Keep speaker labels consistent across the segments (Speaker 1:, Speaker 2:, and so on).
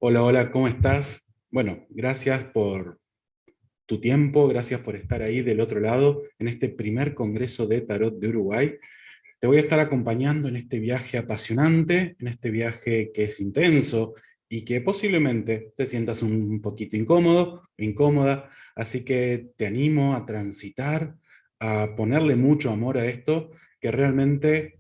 Speaker 1: Hola, hola, ¿cómo estás? Bueno, gracias por tu tiempo, gracias por estar ahí del otro lado en este primer Congreso de Tarot de Uruguay. Te voy a estar acompañando en este viaje apasionante, en este viaje que es intenso y que posiblemente te sientas un poquito incómodo, incómoda, así que te animo a transitar, a ponerle mucho amor a esto, que realmente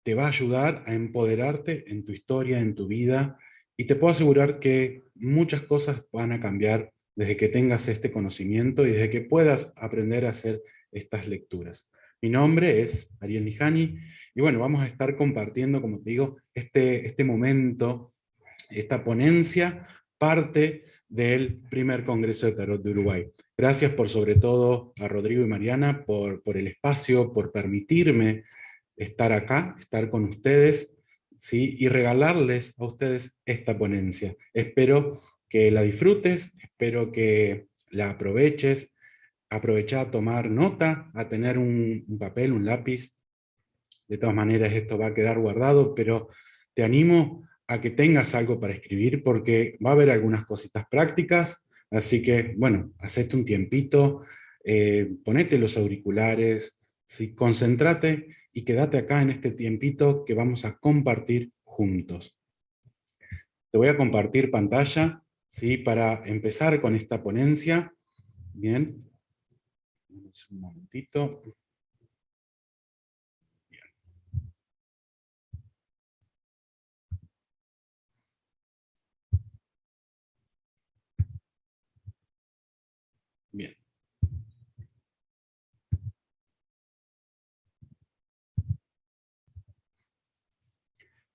Speaker 1: te va a ayudar a empoderarte en tu historia, en tu vida, y te puedo asegurar que muchas cosas van a cambiar desde que tengas este conocimiento y desde que puedas aprender a hacer estas lecturas. Mi nombre es Ariel Nijani, y bueno, vamos a estar compartiendo, como te digo, este momento, esta ponencia, parte del primer Congreso de Tarot de Uruguay. Gracias por sobre todo a Rodrigo y Mariana por el espacio, por permitirme estar acá, estar con ustedes, ¿sí? Y regalarles a ustedes esta ponencia. Espero que la disfrutes, espero que la aproveches, aprovecha a tomar nota, a tener un papel, un lápiz. De todas maneras esto va a quedar guardado, pero te animo a que tengas algo para escribir porque va a haber algunas cositas prácticas, así que bueno, hacete un tiempito, ponete los auriculares, ¿sí? Concéntrate y quédate acá en este tiempito que vamos a compartir juntos. Te voy a compartir pantalla, ¿sí? Para empezar con esta ponencia. Bien, un momentito. Bien.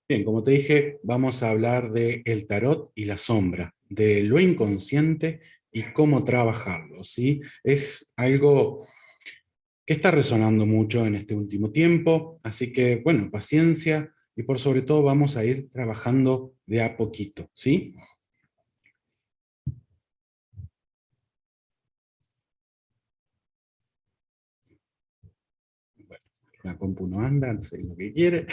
Speaker 1: Bien, como te dije, vamos a hablar de el tarot y la sombra, de lo inconsciente y cómo trabajarlo, ¿sí? Es algo que está resonando mucho en este último tiempo, así que, bueno, paciencia y por sobre todo vamos a ir trabajando de a poquito, ¿sí? Bueno, la compu no anda, hace lo que quiere.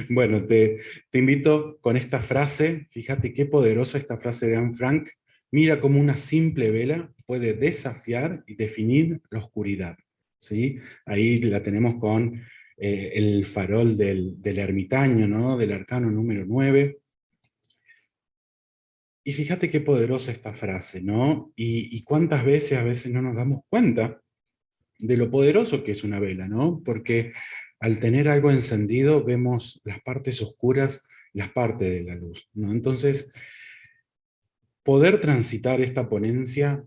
Speaker 1: Bueno, te invito con esta frase, fíjate qué poderosa esta frase de Anne Frank, mira cómo una simple vela puede desafiar y definir la oscuridad, ¿sí? Ahí la tenemos con el farol del ermitaño, ¿no? Del arcano número 9. Y fíjate qué poderosa esta frase, ¿no? Y cuántas veces a veces no nos damos cuenta de lo poderoso que es una vela, ¿no? Porque al tener algo encendido vemos las partes oscuras, las partes de la luz, ¿no? Entonces, poder transitar esta ponencia,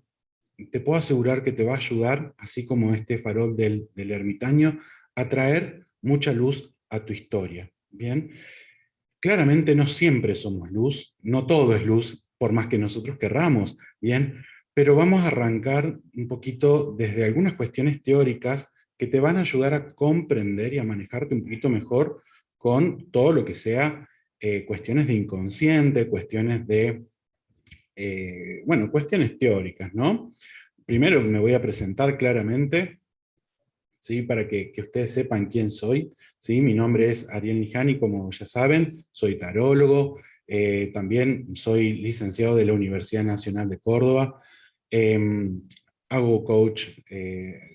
Speaker 1: te puedo asegurar que te va a ayudar, así como este farol del ermitaño, a traer mucha luz a tu historia, ¿bien? Claramente no siempre somos luz, no todo es luz, por más que nosotros querramos, ¿bien? Pero vamos a arrancar un poquito desde algunas cuestiones teóricas que te van a ayudar a comprender y a manejarte un poquito mejor con todo lo que sea cuestiones de inconsciente, cuestiones de, bueno, cuestiones teóricas, ¿no? Primero me voy a presentar claramente, ¿sí? Para que ustedes sepan quién soy, ¿sí? Mi nombre es Ariel Nijani, como ya saben, soy tarólogo, también soy licenciado de la Universidad Nacional de Córdoba, eh, hago coach,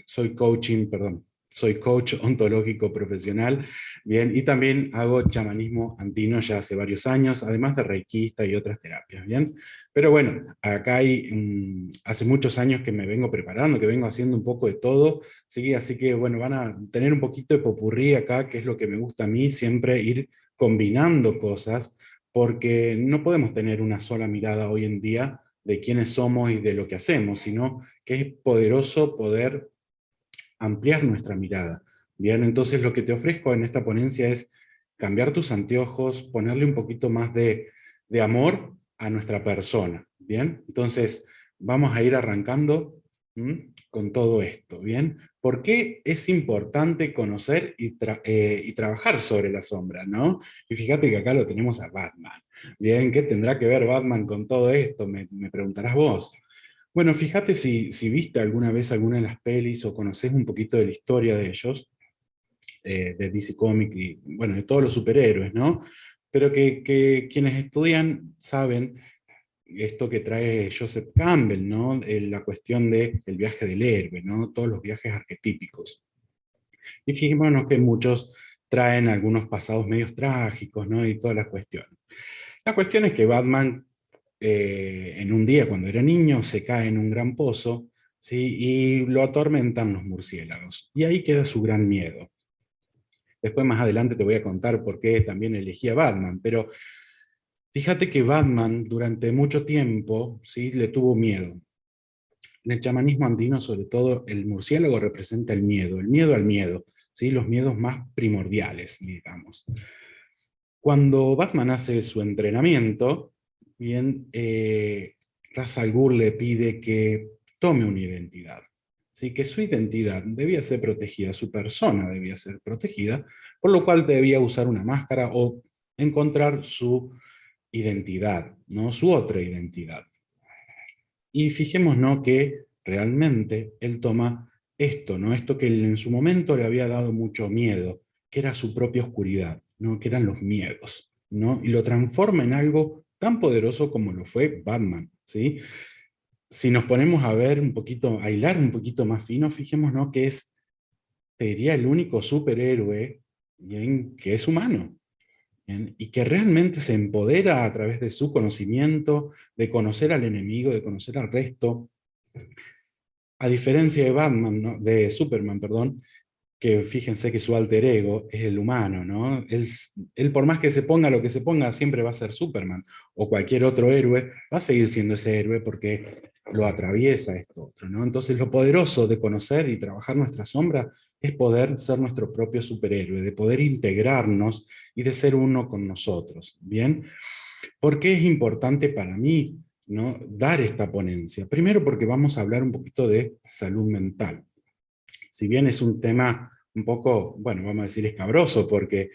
Speaker 1: soy coaching, perdón, soy coach ontológico profesional, bien, y también hago chamanismo andino ya hace varios años, además de reikista y otras terapias, bien. Pero bueno, acá hay, hace muchos años que me vengo preparando, que vengo haciendo un poco de todo, ¿sí? Así que bueno, van a tener un poquito de popurrí acá, que es lo que me gusta a mí, siempre ir combinando cosas, porque no podemos tener una sola mirada hoy en día de quiénes somos y de lo que hacemos, sino que es poderoso poder ampliar nuestra mirada. Bien, entonces lo que te ofrezco en esta ponencia es cambiar tus anteojos, ponerle un poquito más de amor a nuestra persona. Bien, entonces vamos a ir arrancando con todo esto. Bien, ¿por qué es importante conocer y trabajar sobre la sombra? ¿No? Y fíjate que acá lo tenemos a Batman. Bien, ¿qué tendrá que ver Batman con todo esto? Me preguntarás vos. Bueno, fíjate si viste alguna vez alguna de las pelis o conocés un poquito de la historia de ellos, de DC Comics y, bueno, de todos los superhéroes, ¿no? pero que quienes estudian saben esto que trae Joseph Campbell, ¿no? La cuestión del viaje del héroe, ¿no? Todos los viajes arquetípicos. Y fijémonos que muchos traen algunos pasados medios trágicos, ¿no? Y todas las cuestiones. La cuestión es que Batman, en un día cuando era niño, se cae en un gran pozo, ¿sí? Y lo atormentan los murciélagos. Y ahí queda su gran miedo. Después más adelante te voy a contar por qué también elegí a Batman, pero fíjate que Batman durante mucho tiempo, ¿sí? Le tuvo miedo. En el chamanismo andino, sobre todo, el murciélago representa el miedo al miedo, ¿sí? Los miedos más primordiales, digamos. Cuando Batman hace su entrenamiento, bien, Ra's al Ghul le pide que tome una identidad. ¿Sí? Que su identidad debía ser protegida, su persona debía ser protegida, por lo cual debía usar una máscara o encontrar su identidad, ¿no? Su otra identidad. Y fijémonos que realmente él toma esto, ¿no? Esto que en su momento le había dado mucho miedo, que era su propia oscuridad, ¿no? Que eran los miedos, ¿no? Y lo transforma en algo tan poderoso como lo fue Batman, ¿sí? Si nos ponemos a ver un poquito, a hilar un poquito más fino, fijémonos que es, te diría, el único superhéroe, ¿bien? Que es humano, ¿bien? Y que realmente se empodera a través de su conocimiento, de conocer al enemigo, de conocer al resto, a diferencia de Batman, ¿no? De Superman, perdón, que fíjense que su alter ego es el humano, ¿no? Él por más que se ponga lo que se ponga, siempre va a ser Superman, o cualquier otro héroe, va a seguir siendo ese héroe porque lo atraviesa esto otro, ¿no? Entonces lo poderoso de conocer y trabajar nuestra sombra es poder ser nuestro propio superhéroe, de poder integrarnos y de ser uno con nosotros, ¿bien? ¿Por qué es importante para mí, ¿no? Dar esta ponencia? Primero porque vamos a hablar un poquito de salud mental. Si bien es un tema un poco, bueno, vamos a decir escabroso, porque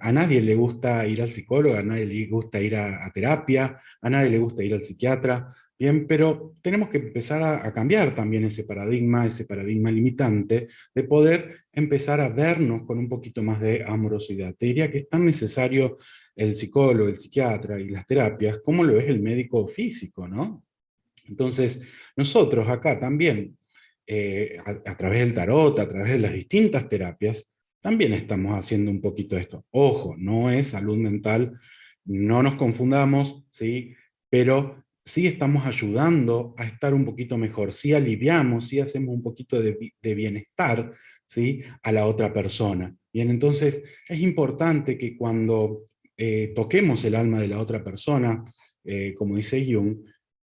Speaker 1: a nadie le gusta ir al psicólogo, a nadie le gusta ir a terapia, a nadie le gusta ir al psiquiatra, bien, pero tenemos que empezar a cambiar también ese paradigma limitante, de poder empezar a vernos con un poquito más de amorosidad. Te diría que es tan necesario el psicólogo, el psiquiatra y las terapias, como lo es el médico físico, ¿no? Entonces, nosotros acá también, a través del tarot, a través de las distintas terapias, también estamos haciendo un poquito esto. Ojo, no es salud mental, no nos confundamos, ¿sí? Pero sí estamos ayudando a estar un poquito mejor, sí aliviamos, sí hacemos un poquito de bienestar, ¿sí? A la otra persona. Bien, entonces es importante que cuando toquemos el alma de la otra persona, como dice Jung,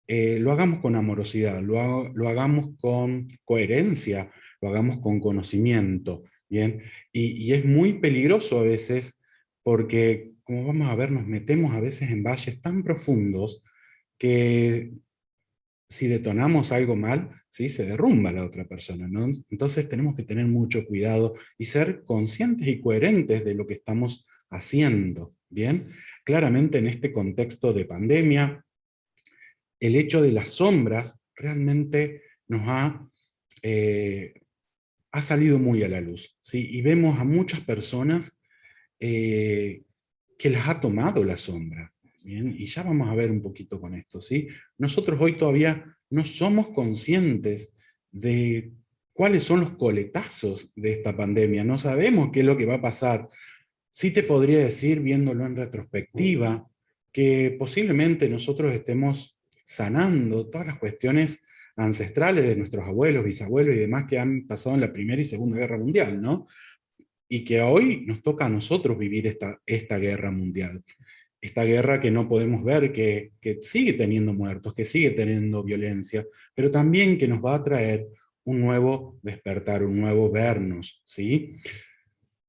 Speaker 1: lo hagamos con amorosidad, lo hagamos con coherencia, lo hagamos con conocimiento, ¿bien? Y es muy peligroso a veces porque, como vamos a ver, nos metemos a veces en valles tan profundos que si detonamos algo mal, ¿sí? Se derrumba la otra persona, ¿no? Entonces tenemos que tener mucho cuidado y ser conscientes y coherentes de lo que estamos haciendo, ¿bien? Claramente en este contexto de pandemia, el hecho de las sombras realmente nos eh, ha salido muy a la luz, ¿sí? Y vemos a muchas personas eh, que las ha tomado la sombra, ¿bien? Y ya vamos a ver un poquito con esto, ¿sí? Nosotros hoy todavía no somos conscientes de cuáles son los coletazos de esta pandemia, no sabemos qué es lo que va a pasar. Sí te podría decir, viéndolo en retrospectiva, que posiblemente nosotros estemos sanando todas las cuestiones ancestrales de nuestros abuelos, bisabuelos y demás que han pasado en la Primera y Segunda Guerra Mundial, ¿no? Y que hoy nos toca a nosotros vivir esta guerra mundial. Esta guerra que no podemos ver, que sigue teniendo muertos, que sigue teniendo violencia, pero también que nos va a traer un nuevo despertar, un nuevo vernos, ¿sí?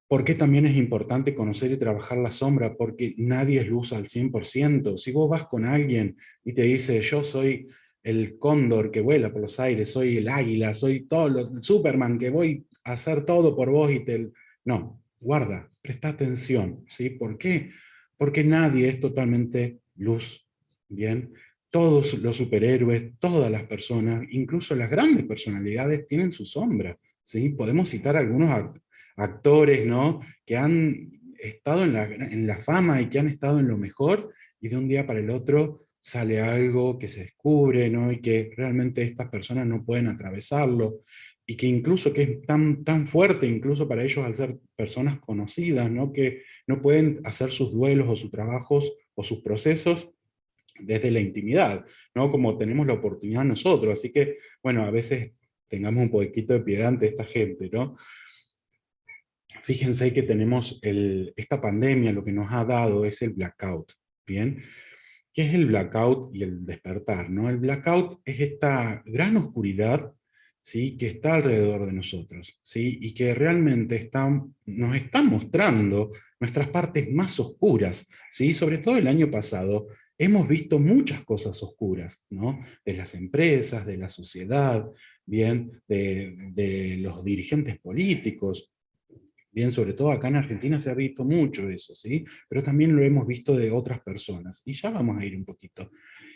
Speaker 1: ¿Por qué también es importante conocer y trabajar la sombra? Porque nadie es luz al 100%. Si vos vas con alguien y te dice, yo soy el cóndor que vuela por los aires, soy el águila, soy todo el Superman que voy a hacer todo por vos y te... No, guarda, presta atención, ¿sí? ¿Por qué? Porque nadie es totalmente luz, ¿bien? Todos los superhéroes, todas las personas, incluso las grandes personalidades, tienen su sombra, ¿sí? Podemos citar algunos actores, ¿no? Que han estado en la fama y que han estado en lo mejor, y de un día para el otro sale algo que se descubre, ¿no? Y que realmente estas personas no pueden atravesarlo, y que incluso que es tan, tan fuerte, incluso para ellos al ser personas conocidas, ¿no? Que no pueden hacer sus duelos o sus trabajos o sus procesos desde la intimidad, ¿no? Como tenemos la oportunidad nosotros. Así que, bueno, a veces tengamos un poquito de piedad ante esta gente, ¿no? Fíjense que tenemos esta pandemia, lo que nos ha dado es el blackout, ¿bien? ¿Qué es el blackout y el despertar, no? El blackout es esta gran oscuridad, ¿sí? Que está alrededor de nosotros, ¿sí? Y que realmente nos está mostrando nuestras partes más oscuras, ¿sí? Sobre todo el año pasado hemos visto muchas cosas oscuras, ¿no? De las empresas, de la sociedad, bien, de los dirigentes políticos. Bien, sobre todo acá en Argentina se ha visto mucho eso, ¿sí? Pero también lo hemos visto de otras personas, y ya vamos a ir un poquito.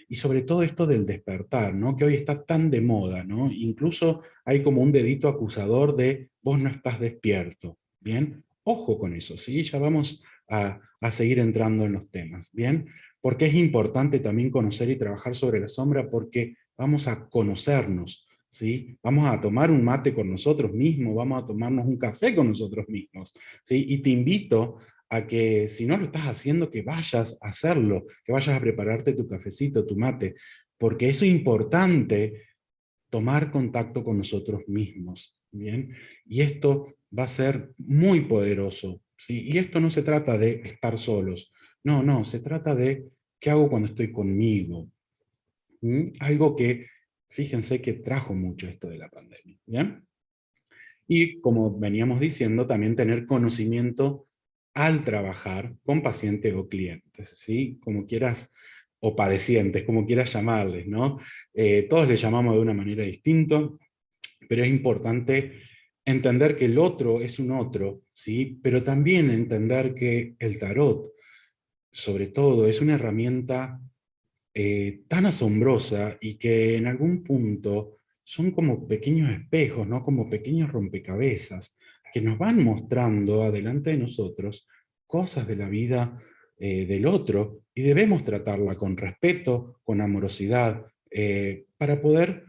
Speaker 1: Y sobre todo esto del despertar, ¿no? Que hoy está tan de moda, ¿no? Incluso hay como un dedito acusador de vos no estás despierto, ¿bien? Ojo con eso, ¿sí? Ya vamos a seguir entrando en los temas, ¿bien? Porque es importante también conocer y trabajar sobre la sombra, porque vamos a conocernos, ¿sí? Vamos a tomar un mate con nosotros mismos, vamos a tomarnos un café con nosotros mismos, ¿sí? Y te invito a que, si no lo estás haciendo, que vayas a hacerlo, que vayas a prepararte tu cafecito, tu mate, porque es importante tomar contacto con nosotros mismos, ¿bien? Y esto va a ser muy poderoso, ¿sí? Y esto no se trata de estar solos, no, no, se trata de qué hago cuando estoy conmigo. Algo que, fíjense que trajo mucho esto de la pandemia, ¿bien? Y como veníamos diciendo, también tener conocimiento al trabajar con pacientes o clientes, ¿sí? Como quieras, o padecientes, como quieras llamarles, ¿no? Todos les llamamos de una manera distinta, pero es importante entender que el otro es un otro, ¿sí? Pero también entender que el tarot, sobre todo, es una herramienta tan asombrosa, y que en algún punto son como pequeños espejos, ¿no? Como pequeños rompecabezas que nos van mostrando adelante de nosotros cosas de la vida del otro, y debemos tratarla con respeto, con amorosidad, para poder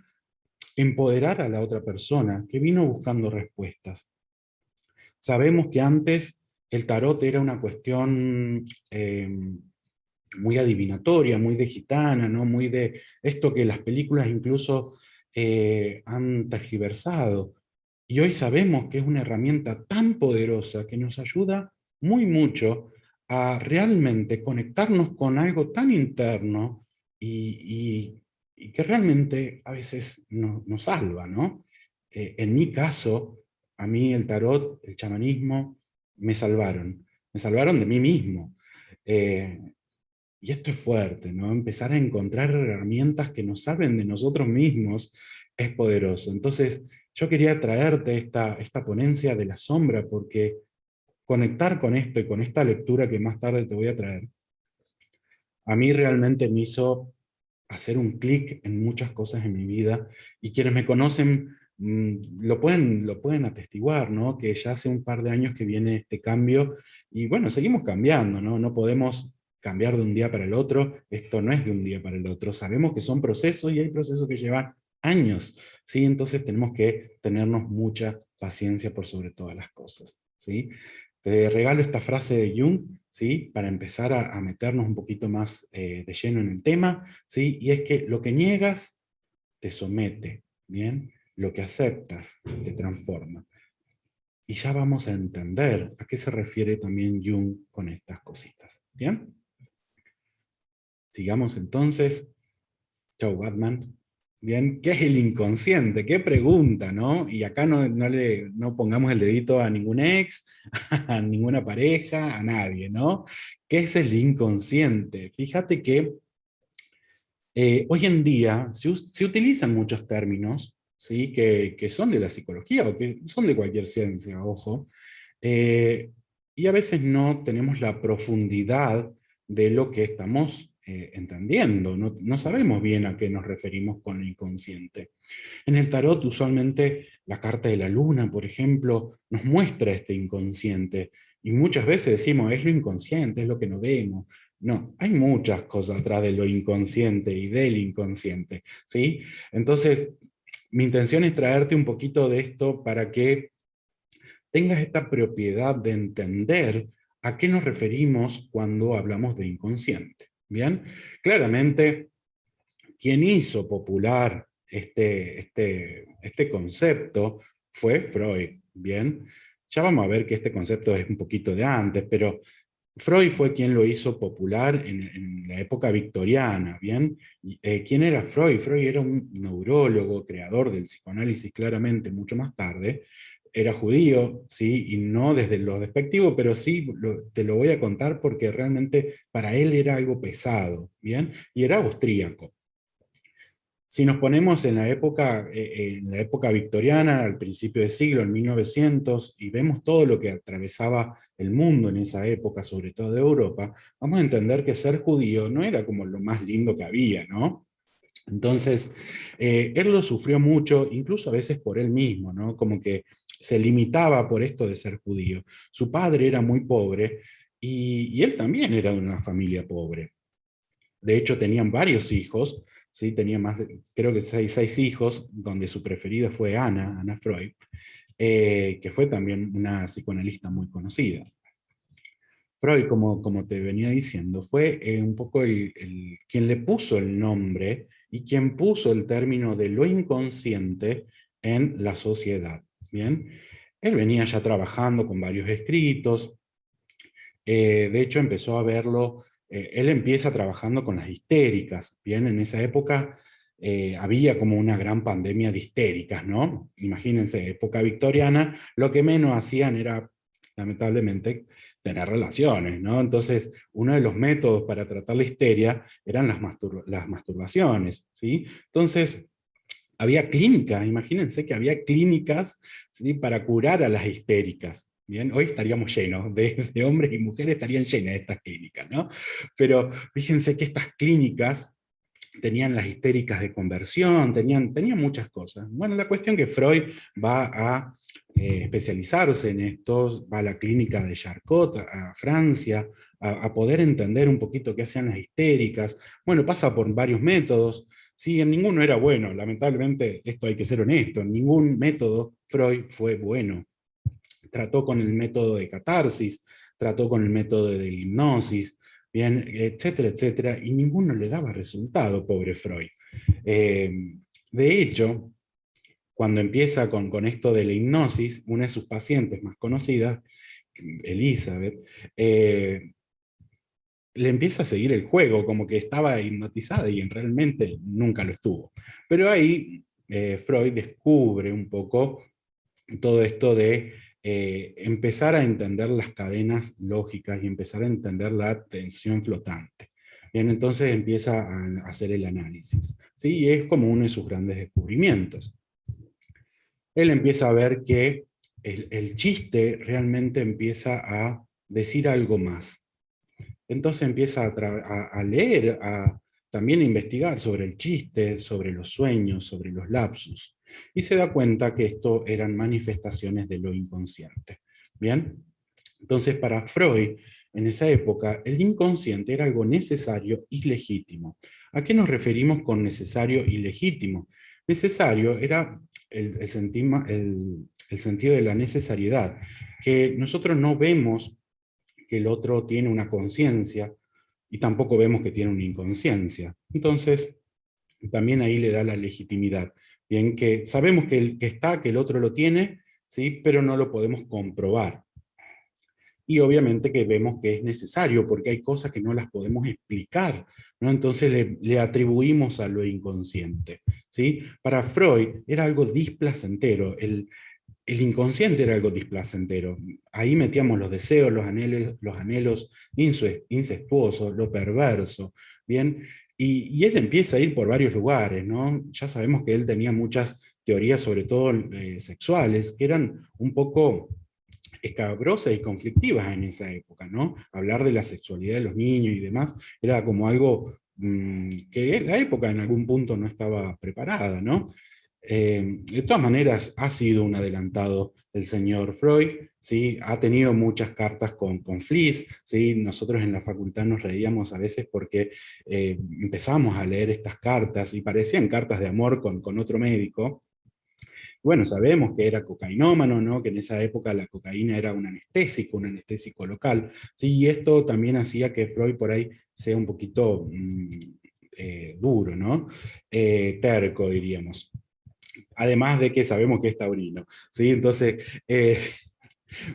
Speaker 1: empoderar a la otra persona que vino buscando respuestas. Sabemos que antes el tarot era una cuestión muy adivinatoria, muy de gitana, ¿no? Muy de esto que las películas incluso han tergiversado. Y hoy sabemos que es una herramienta tan poderosa que nos ayuda muy mucho a realmente conectarnos con algo tan interno, y que realmente a veces nos salva, ¿no? En mi caso, a mí el tarot, el chamanismo, me salvaron de mí mismo. Eh, y esto es fuerte, ¿no? Empezar a encontrar herramientas que nos salven de nosotros mismos es poderoso. Entonces, yo quería traerte esta ponencia de la sombra, porque conectar con esto y con esta lectura que más tarde te voy a traer, a mí realmente me hizo hacer un clic en muchas cosas en mi vida, y quienes me conocen lo pueden atestiguar, ¿no? Que ya hace un par de años que viene este cambio, y bueno, seguimos cambiando, ¿no? No podemos cambiar de un día para el otro, esto no es de un día para el otro, sabemos que son procesos, y hay procesos que llevan años, ¿sí? Entonces tenemos que tenernos mucha paciencia por sobre todas las cosas, ¿sí? Te regalo esta frase de Jung, ¿sí? Para empezar a meternos un poquito más de lleno en el tema, ¿sí? Y es que lo que niegas te somete, ¿bien? Lo que aceptas te transforma. Y ya vamos a entender a qué se refiere también Jung con estas cositas, ¿bien? Sigamos entonces. Chau, Batman. Bien, ¿qué es el inconsciente? ¿Qué pregunta, no? Y acá no pongamos el dedito a ningún ex, a ninguna pareja, a nadie, ¿no? ¿Qué es el inconsciente? Fíjate que hoy en día se utilizan muchos términos, ¿sí? Que son de la psicología, o que son de cualquier ciencia, ojo, eh, y a veces no tenemos la profundidad de lo que estamos entendiendo, no sabemos bien a qué nos referimos con lo inconsciente. En el tarot, usualmente, la carta de la luna, por ejemplo, nos muestra este inconsciente, Y muchas veces decimos, es lo inconsciente, es lo que no vemos. No, hay muchas cosas atrás de lo inconsciente y del inconsciente, ¿sí? Entonces, mi intención es traerte un poquito de esto para que tengas esta propiedad de entender a qué nos referimos cuando hablamos de inconsciente. Bien, claramente, quien hizo popular este concepto fue Freud. Bien, ya vamos a ver que este concepto es un poquito de antes, pero Freud fue quien lo hizo popular en la época victoriana, ¿bien? ¿Quién era Freud? Freud era un neurólogo, creador del psicoanálisis claramente mucho más tarde. Era judío, sí, y no desde lo despectivo, pero sí te lo voy a contar porque realmente para él era algo pesado, ¿bien? Y era austríaco. Si nos ponemos en la época victoriana, al principio del siglo, en 1900, y vemos todo lo que atravesaba el mundo en esa época, sobre todo de Europa, vamos a entender que ser judío no era como lo más lindo que había, ¿no? Entonces, él lo sufrió mucho, incluso a veces por él mismo, ¿no? Como que se limitaba por esto de ser judío. Su padre era muy pobre y él también era de una familia pobre. De hecho, tenían varios hijos, ¿sí? Tenía más creo que seis hijos, donde su preferida fue Ana Freud, que fue también una psicoanalista muy conocida. Freud, como te venía diciendo, fue un poco quien le puso el nombre y quien puso el término de lo inconsciente en la sociedad. ¿Bien? Él venía ya trabajando con varios escritos, de hecho empezó a verlo, él empieza trabajando con las histéricas, bien, en esa época había como una gran pandemia de histéricas, ¿no? Imagínense, época victoriana, lo que menos hacían era, lamentablemente, tener relaciones, ¿no? Entonces, uno de los métodos para tratar la histeria eran las masturbaciones, ¿sí? Entonces, había clínicas, imagínense que había clínicas, ¿sí? Para curar a las histéricas. Bien, hoy estaríamos llenos de hombres y mujeres, estarían llenas de estas clínicas, ¿no? Pero fíjense que estas clínicas tenían las histéricas de conversión, tenían muchas cosas. Bueno, la cuestión que Freud va a especializarse en esto, va a la clínica de Charcot, a Francia, a poder entender un poquito qué hacían las histéricas. Bueno, pasa por varios métodos. Sí, en ninguno era bueno, lamentablemente, esto hay que ser honesto, en ningún método Freud fue bueno. Trató con el método de catarsis, trató con el método de hipnosis, bien, etcétera, etcétera, y ninguno le daba resultado, pobre Freud. De hecho, cuando empieza con esto de la hipnosis, una de sus pacientes más conocidas, Elizabeth, le empieza a seguir el juego, como que estaba hipnotizada y realmente nunca lo estuvo. Pero ahí Freud descubre un poco todo esto de empezar a entender las cadenas lógicas y empezar a entender la tensión flotante. Bien, entonces empieza a hacer el análisis, ¿sí? Y es como uno de sus grandes descubrimientos. Él empieza a ver que el chiste realmente empieza a decir algo más. Entonces empieza a leer, también a investigar sobre el chiste, sobre los sueños, sobre los lapsus, y se da cuenta que esto eran manifestaciones de lo inconsciente. ¿Bien? Entonces, para Freud, en esa época, el inconsciente era algo necesario y legítimo. ¿A qué nos referimos con necesario y legítimo? Necesario era el sentido de la necesariedad, que nosotros no vemos que el otro tiene una conciencia y tampoco vemos que tiene una inconsciencia. Entonces, también ahí le da la legitimidad. Bien, que sabemos que el otro lo tiene, ¿sí? Pero no lo podemos comprobar. Y obviamente que vemos que es necesario, porque hay cosas que no las podemos explicar, ¿no? Entonces le atribuimos a lo inconsciente, ¿sí? Para Freud era algo displacentero, el inconsciente era algo displacentero. Ahí metíamos los deseos, los anhelos incestuosos, lo perverso, ¿bien? Y él empieza a ir por varios lugares, ¿no? Ya sabemos que él tenía muchas teorías, sobre todo sexuales, que eran un poco escabrosas y conflictivas en esa época, ¿no? Hablar de la sexualidad de los niños y demás era como algo que la época en algún punto no estaba preparada, ¿no? De todas maneras, ha sido un adelantado el señor Freud, ¿sí? Ha tenido muchas cartas con Fliess, ¿sí? Nosotros en la facultad nos reíamos a veces porque empezamos a leer estas cartas y parecían cartas de amor con otro médico. Bueno, sabemos que era cocainómano, ¿no? Que en esa época la cocaína era un anestésico local, ¿sí? Y esto también hacía que Freud por ahí sea un poquito duro, ¿no? Terco, diríamos. Además de que sabemos que es taurino, ¿sí? Entonces,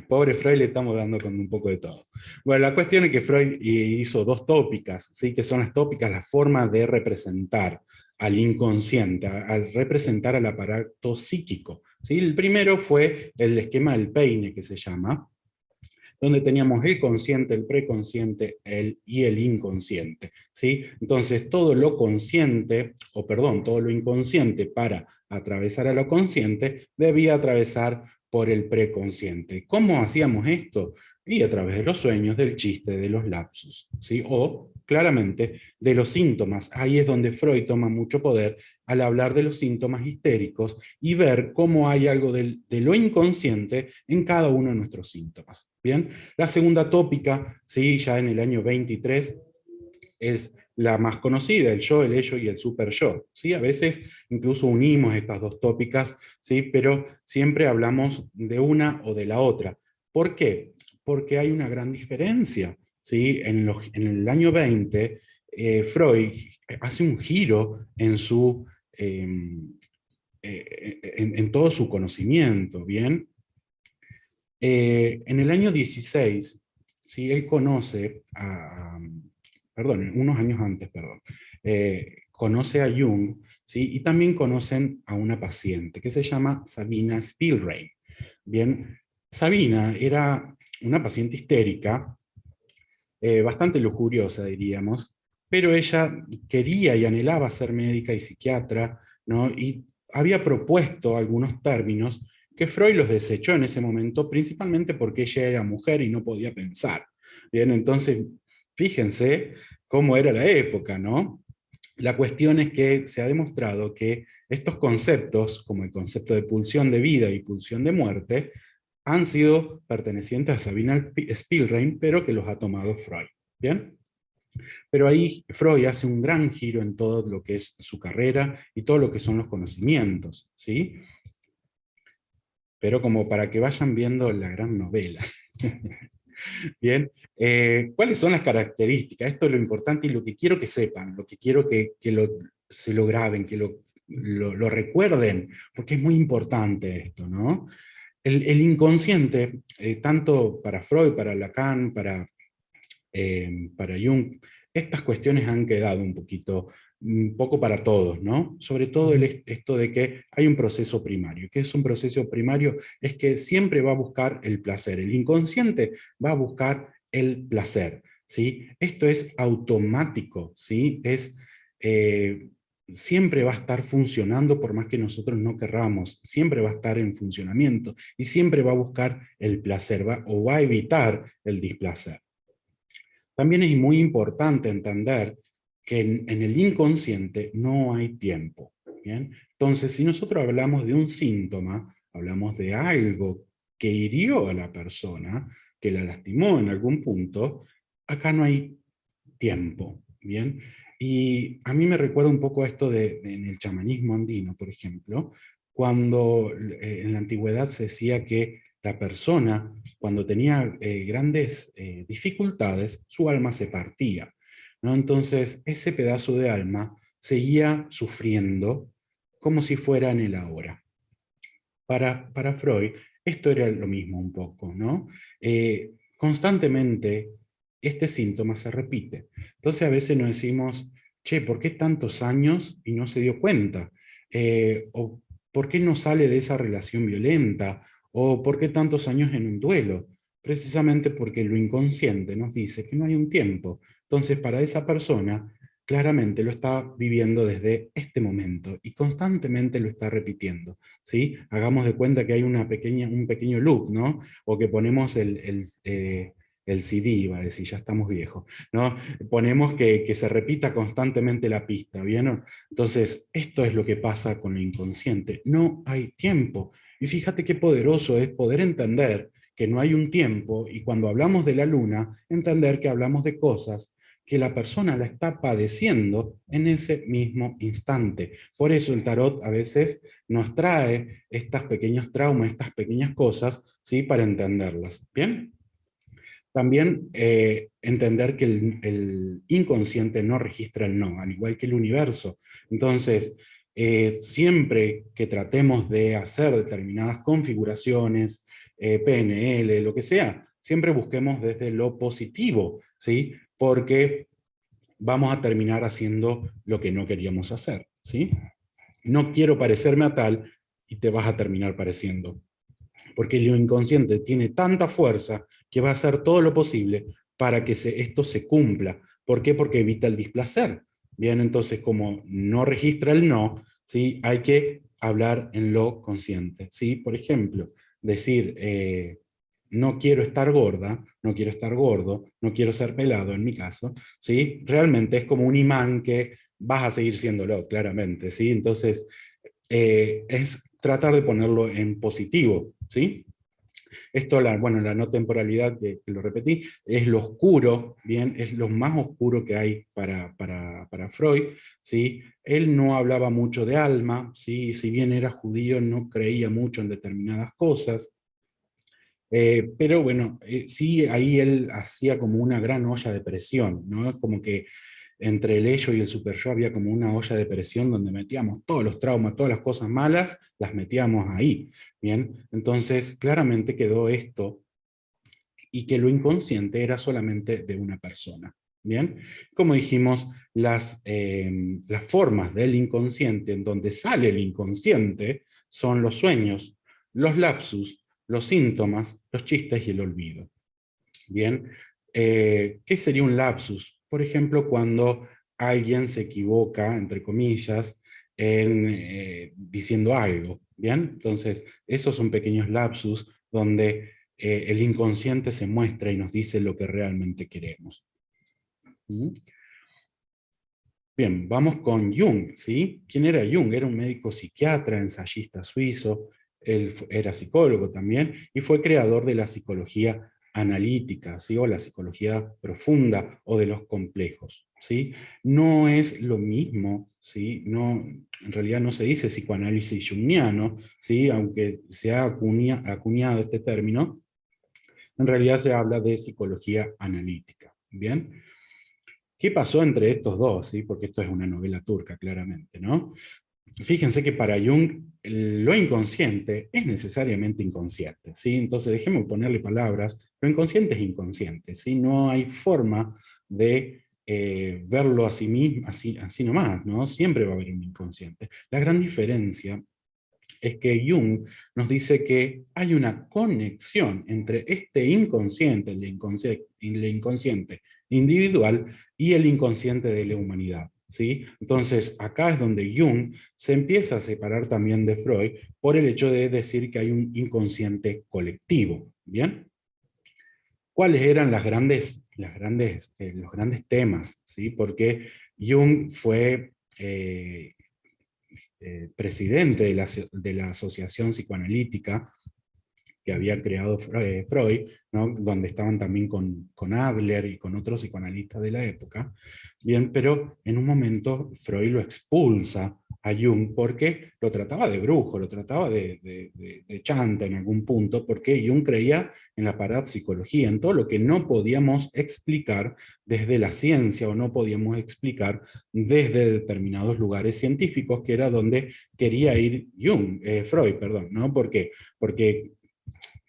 Speaker 1: pobre Freud le estamos dando con un poco de todo. Bueno, la cuestión es que Freud hizo dos tópicas, ¿sí? Que son las tópicas, la forma de representar al inconsciente, al representar al aparato psíquico, ¿sí? El primero fue el esquema del peine, que se llama, donde teníamos el consciente, el preconsciente y el inconsciente, ¿sí? Entonces, todo lo consciente, o perdón, todo lo inconsciente para atravesar a lo consciente, debía atravesar por el preconsciente. ¿Cómo hacíamos esto? Y a través de los sueños, del chiste, de los lapsus, ¿sí? O, claramente, de los síntomas. Ahí es donde Freud toma mucho poder al hablar de los síntomas histéricos y ver cómo hay algo de lo inconsciente en cada uno de nuestros síntomas. Bien, la segunda tópica, ¿sí? Ya en el año 23, es la más conocida, el yo, el ello y el super yo, ¿sí? A veces incluso unimos estas dos tópicas, ¿sí? Pero siempre hablamos de una o de la otra. ¿Por qué? Porque hay una gran diferencia, ¿sí? En el año 20, Freud hace un giro en en todo su conocimiento, ¿bien? En el año 16, ¿sí? Él conoce perdón, unos años antes, perdón, conoce a Jung, ¿sí? Y también conocen a una paciente que se llama Sabina Spielrein. Bien, Sabina era una paciente histérica, bastante lujuriosa, diríamos, pero ella quería y anhelaba ser médica y psiquiatra, ¿no? Y había propuesto algunos términos que Freud los desechó en ese momento, principalmente porque ella era mujer y no podía pensar. Bien, entonces, fíjense cómo era la época, ¿no? La cuestión es que se ha demostrado que estos conceptos, como el concepto de pulsión de vida y pulsión de muerte, han sido pertenecientes a Sabina Spielrein, pero que los ha tomado Freud. ¿Bien? Pero ahí Freud hace un gran giro en todo lo que es su carrera y todo lo que son los conocimientos, ¿sí? Pero como para que vayan viendo la gran novela. Bien, ¿cuáles son las características? Esto es lo importante y lo que quiero que sepan, lo que quiero se lo graben, que lo recuerden, porque es muy importante esto, ¿no? El inconsciente, tanto para Freud, para Lacan, para Jung, estas cuestiones han quedado un poco para todos, ¿no? Sobre todo esto de que hay un proceso primario. ¿Qué es un proceso primario? Es que siempre va a buscar el placer. El inconsciente va a buscar el placer, ¿sí? Esto es automático, ¿sí? Eh, siempre va a estar funcionando por más que nosotros no querramos, siempre va a estar en funcionamiento y siempre va a buscar el placer o va a evitar el displacer. También es muy importante entender que en el inconsciente no hay tiempo. ¿Bien? Entonces, si nosotros hablamos de un síntoma, hablamos de algo que hirió a la persona, que la lastimó en algún punto, acá no hay tiempo. ¿Bien? Y a mí me recuerda un poco esto en el chamanismo andino, por ejemplo, cuando en la antigüedad se decía que la persona, cuando tenía grandes dificultades, su alma se partía, ¿no? Entonces, ese pedazo de alma seguía sufriendo como si fuera en el ahora. Para Freud, esto era lo mismo un poco, ¿no? Constantemente este síntoma se repite. Entonces a veces nos decimos, che, ¿por qué tantos años y no se dio cuenta? ¿O por qué no sale de esa relación violenta? ¿O por qué tantos años en un duelo? Precisamente porque lo inconsciente nos dice que no hay un tiempo. Entonces para esa persona claramente lo está viviendo desde este momento y constantemente lo está repitiendo. ¿Sí? Hagamos de cuenta que hay un pequeño loop, ¿no? O que ponemos el CD, iba a decir, ya estamos viejos, ¿no? Ponemos que se repita constantemente la pista, ¿bien? Entonces, esto es lo que pasa con lo inconsciente. No hay tiempo. Y fíjate qué poderoso es poder entender que no hay un tiempo, y cuando hablamos de la luna, entender que hablamos de cosas que la persona la está padeciendo en ese mismo instante. Por eso el tarot a veces nos trae estos pequeños traumas, estas pequeñas cosas, ¿sí? Para entenderlas. ¿Bien? También entender que el inconsciente no registra el no, al igual que el universo. Entonces, siempre que tratemos de hacer determinadas configuraciones, PNL, lo que sea, siempre busquemos desde lo positivo, ¿sí? Porque vamos a terminar haciendo lo que no queríamos hacer, ¿sí? No quiero parecerme a tal y te vas a terminar pareciendo. Porque lo inconsciente tiene tanta fuerza que va a hacer todo lo posible para que esto se cumpla. ¿Por qué? Porque evita el displacer. Bien, entonces como no registra el no, ¿sí? Hay que hablar en lo consciente. ¿Sí? Por ejemplo, decir, no quiero estar gorda, no quiero estar gordo, no quiero ser pelado en mi caso, ¿sí? Realmente es como un imán que vas a seguir siéndolo, claramente. ¿Sí? Entonces, es tratar de ponerlo en positivo, ¿sí? Esto, bueno, la no temporalidad, que lo repetí, es lo oscuro, bien, es lo más oscuro que hay para Freud, ¿sí? Él no hablaba mucho de alma, ¿sí? Si bien era judío, no creía mucho en determinadas cosas, pero bueno, sí, ahí él hacía como una gran olla de presión, ¿no? Como que entre el ello y el super yo había como una olla de presión donde metíamos todos los traumas, todas las cosas malas, las metíamos ahí, ¿bien? Entonces, claramente quedó esto, y que lo inconsciente era solamente de una persona, ¿bien? Como dijimos, las formas del inconsciente, en donde sale el inconsciente, son los sueños, los lapsus, los síntomas, los chistes y el olvido. Bien, ¿qué sería un lapsus? Por ejemplo, cuando alguien se equivoca, entre comillas, diciendo algo. Bien, entonces, esos son pequeños lapsus donde el inconsciente se muestra y nos dice lo que realmente queremos. ¿Mm? Bien, vamos con Jung, ¿sí? ¿Quién era Jung? Era un médico psiquiatra, ensayista suizo, él era psicólogo también, y fue creador de la psicología analítica, ¿sí? O la psicología profunda, o de los complejos, ¿sí? No es lo mismo, ¿sí? No, en realidad no se dice psicoanálisis jungiano, ¿sí? Aunque se ha acuñado este término, en realidad se habla de psicología analítica, ¿bien? ¿Qué pasó entre estos dos? ¿Sí? Porque esto es una novela turca, claramente, ¿no? Fíjense que para Jung lo inconsciente es necesariamente inconsciente, ¿sí? Entonces dejemos ponerle palabras, lo inconsciente es inconsciente, ¿sí? No hay forma de verlo así mismo, así nomás, ¿no? Siempre va a haber un inconsciente. La gran diferencia es que Jung nos dice que hay una conexión entre este inconsciente, el inconsciente individual, y el inconsciente de la humanidad. ¿Sí? Entonces, acá es donde Jung se empieza a separar también de Freud por el hecho de decir que hay un inconsciente colectivo. ¿Bien? ¿Cuáles eran los grandes temas? ¿Sí? Porque Jung fue presidente de la Asociación Psicoanalítica que había creado Freud, ¿no? Donde estaban también con Adler y con otros psicoanalistas de la época. Bien, pero en un momento Freud lo expulsa a Jung porque lo trataba de brujo, lo trataba de chanta en algún punto, porque Jung creía en la parapsicología, en todo lo que no podíamos explicar desde la ciencia o no podíamos explicar desde determinados lugares científicos, que era donde quería ir Freud, perdón, ¿no? ¿Por qué? Porque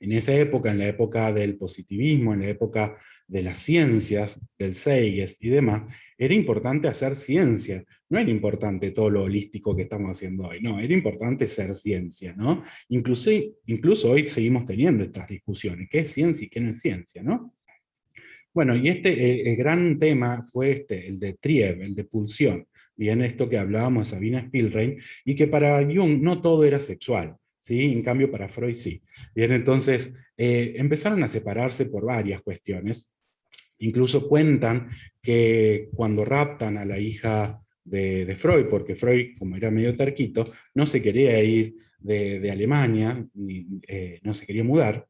Speaker 1: en esa época, en la época del positivismo, en la época de las ciencias, del Seyes y demás, era importante hacer ciencia. No era importante todo lo holístico que estamos haciendo hoy, no, era importante ser ciencia, ¿no? Incluso hoy seguimos teniendo estas discusiones, ¿qué es ciencia y qué no es ciencia, ¿no? Bueno, y el gran tema fue el de Trieb, el de pulsión. Bien, esto que hablábamos de Sabina Spielrein, y que para Jung no todo era sexual, ¿sí? En cambio, para Freud sí. Bien, entonces empezaron a separarse por varias cuestiones. Incluso cuentan que cuando raptan a la hija de Freud, porque Freud, como era medio terquito, no se quería ir de Alemania, no se quería mudar,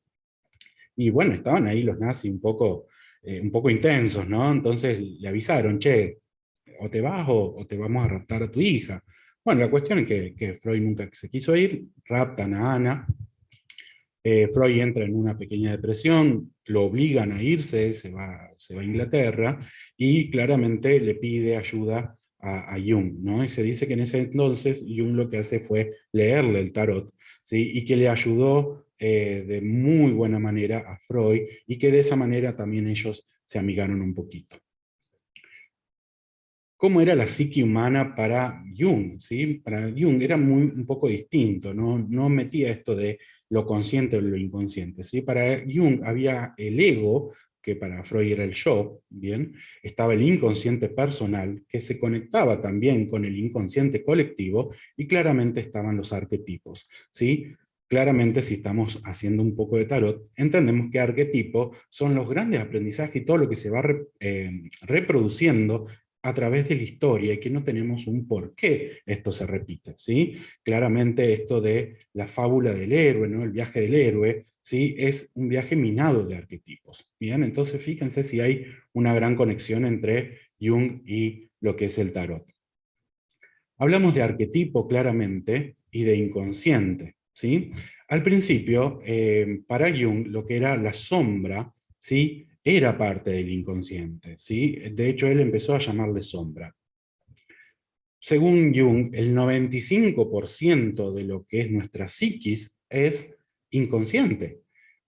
Speaker 1: y bueno, estaban ahí los nazis un poco intensos, ¿no? Entonces le avisaron, che, o te vas o te vamos a raptar a tu hija. Bueno, la cuestión es que Freud nunca se quiso ir, raptan a Ana, Freud entra en una pequeña depresión, lo obligan a irse, se va a Inglaterra, y claramente le pide ayuda a Jung, ¿no? Y se dice que en ese entonces Jung lo que hace fue leerle el tarot, ¿sí? Y que le ayudó de muy buena manera a Freud, y que de esa manera también ellos se amigaron un poquito. ¿Cómo era la psique humana para Jung? ¿Sí? Para Jung era un poco distinto, no metía esto de lo consciente o lo inconsciente. ¿Sí? Para Jung había el ego, que para Freud era el yo, ¿bien? Estaba el inconsciente personal, que se conectaba también con el inconsciente colectivo, y claramente estaban los arquetipos. ¿Sí? Claramente, si estamos haciendo un poco de tarot, entendemos que arquetipos son los grandes aprendizajes y todo lo que se va reproduciendo a través de la historia, y que no tenemos un por qué esto se repite, ¿sí? Claramente esto de la fábula del héroe, ¿no? El viaje del héroe, ¿sí? Es un viaje minado de arquetipos, ¿bien? Entonces fíjense si hay una gran conexión entre Jung y lo que es el tarot. Hablamos de arquetipo claramente y de inconsciente, ¿sí? Al principio, para Jung, lo que era la sombra, ¿sí? Era parte del inconsciente, ¿sí? De hecho, él empezó a llamarle sombra. Según Jung, el 95% de lo que es nuestra psiquis es inconsciente.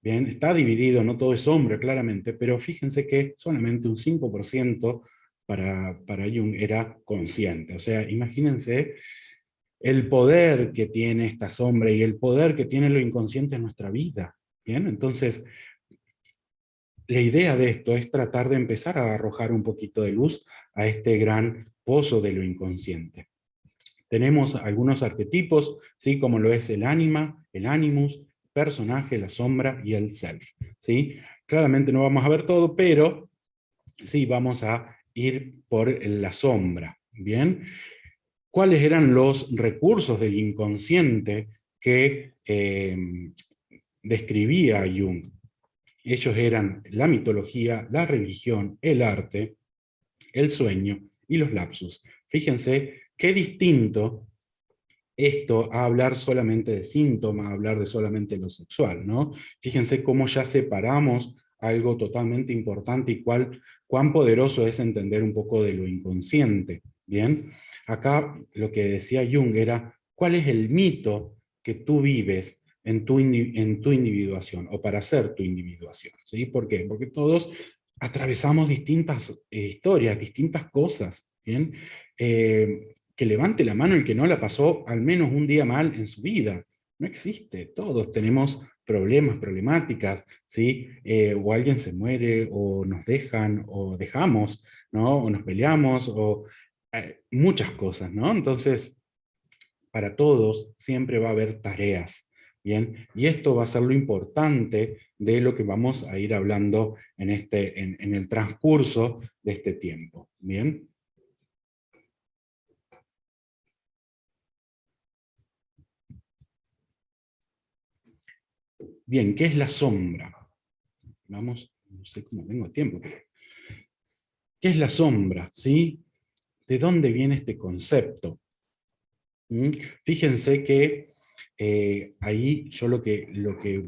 Speaker 1: Bien, está dividido, no todo es sombra, claramente, pero fíjense que solamente un 5% para Jung era consciente. O sea, imagínense el poder que tiene esta sombra y el poder que tiene lo inconsciente en nuestra vida. Bien, entonces, la idea de esto es tratar de empezar a arrojar un poquito de luz a este gran pozo de lo inconsciente. Tenemos algunos arquetipos, ¿sí? Como lo es el ánima, el animus, personaje, la sombra y el self, ¿sí? Claramente no vamos a ver todo, pero sí vamos a ir por la sombra, ¿bien? ¿Cuáles eran los recursos del inconsciente que describía Jung? Ellos eran la mitología, la religión, el arte, el sueño y los lapsus. Fíjense qué distinto esto a hablar solamente de síntomas, a hablar de solamente lo sexual, ¿no? Fíjense cómo ya separamos algo totalmente importante, y cuán poderoso es entender un poco de lo inconsciente, ¿bien? Acá lo que decía Jung era, ¿cuál es el mito que tú vives en tu individuación, o para ser tu individuación? ¿Sí? ¿Por qué? Porque todos atravesamos distintas historias, distintas cosas, ¿bien? Que levante la mano el que no la pasó al menos un día mal en su vida. No existe, todos tenemos problemas, problemáticas, ¿sí? O alguien se muere, o nos dejan, o dejamos, ¿no? O nos peleamos, o muchas cosas, ¿no? Entonces, para todos siempre va a haber tareas, ¿bien? Y esto va a ser lo importante de lo que vamos a ir hablando en el transcurso de este tiempo, ¿bien? Bien, ¿qué es la sombra? Vamos, no sé cómo tengo tiempo, pero ¿qué es la sombra? ¿Sí? ¿De dónde viene este concepto? ¿Mm? Fíjense que ahí yo lo que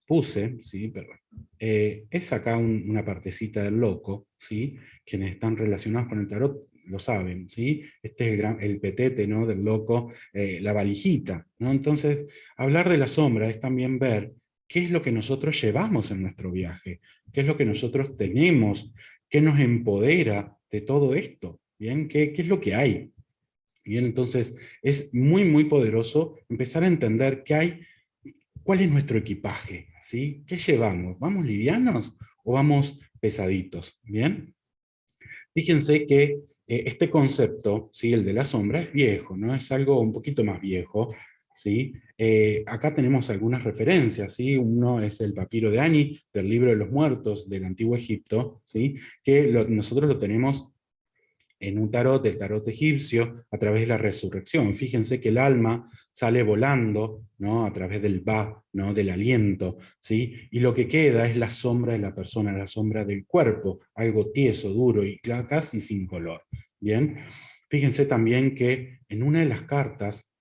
Speaker 1: puse, ¿sí? Perdón, es acá una partecita del loco, ¿sí? Quienes están relacionados con el tarot lo saben, ¿sí? Este es el petete, ¿no? Del loco, la valijita, ¿no? Entonces, hablar de la sombra es también ver qué es lo que nosotros llevamos en nuestro viaje, qué es lo que nosotros tenemos, qué nos empodera de todo esto, ¿bien? ¿Qué es lo que hay? Bien, entonces es muy, muy poderoso empezar a entender qué hay, cuál es nuestro equipaje, ¿sí? ¿Qué llevamos? ¿Vamos livianos o vamos pesaditos? Bien, fíjense que este concepto, ¿sí? El de la sombra, es viejo, ¿no? Es algo un poquito más viejo. ¿sí? Acá tenemos algunas referencias, ¿sí? Uno es el papiro de Ani, del libro de los muertos del Antiguo Egipto, ¿sí? Que nosotros lo tenemos en un tarot, del tarot egipcio, a través de la resurrección. Fíjense que el alma sale volando, ¿no? A través del ba, ¿no? Del aliento, ¿sí? Y lo que queda es la sombra de la persona, la sombra del cuerpo, algo tieso, duro y casi sin color. ¿Bien? Fíjense también que en una de las cartas,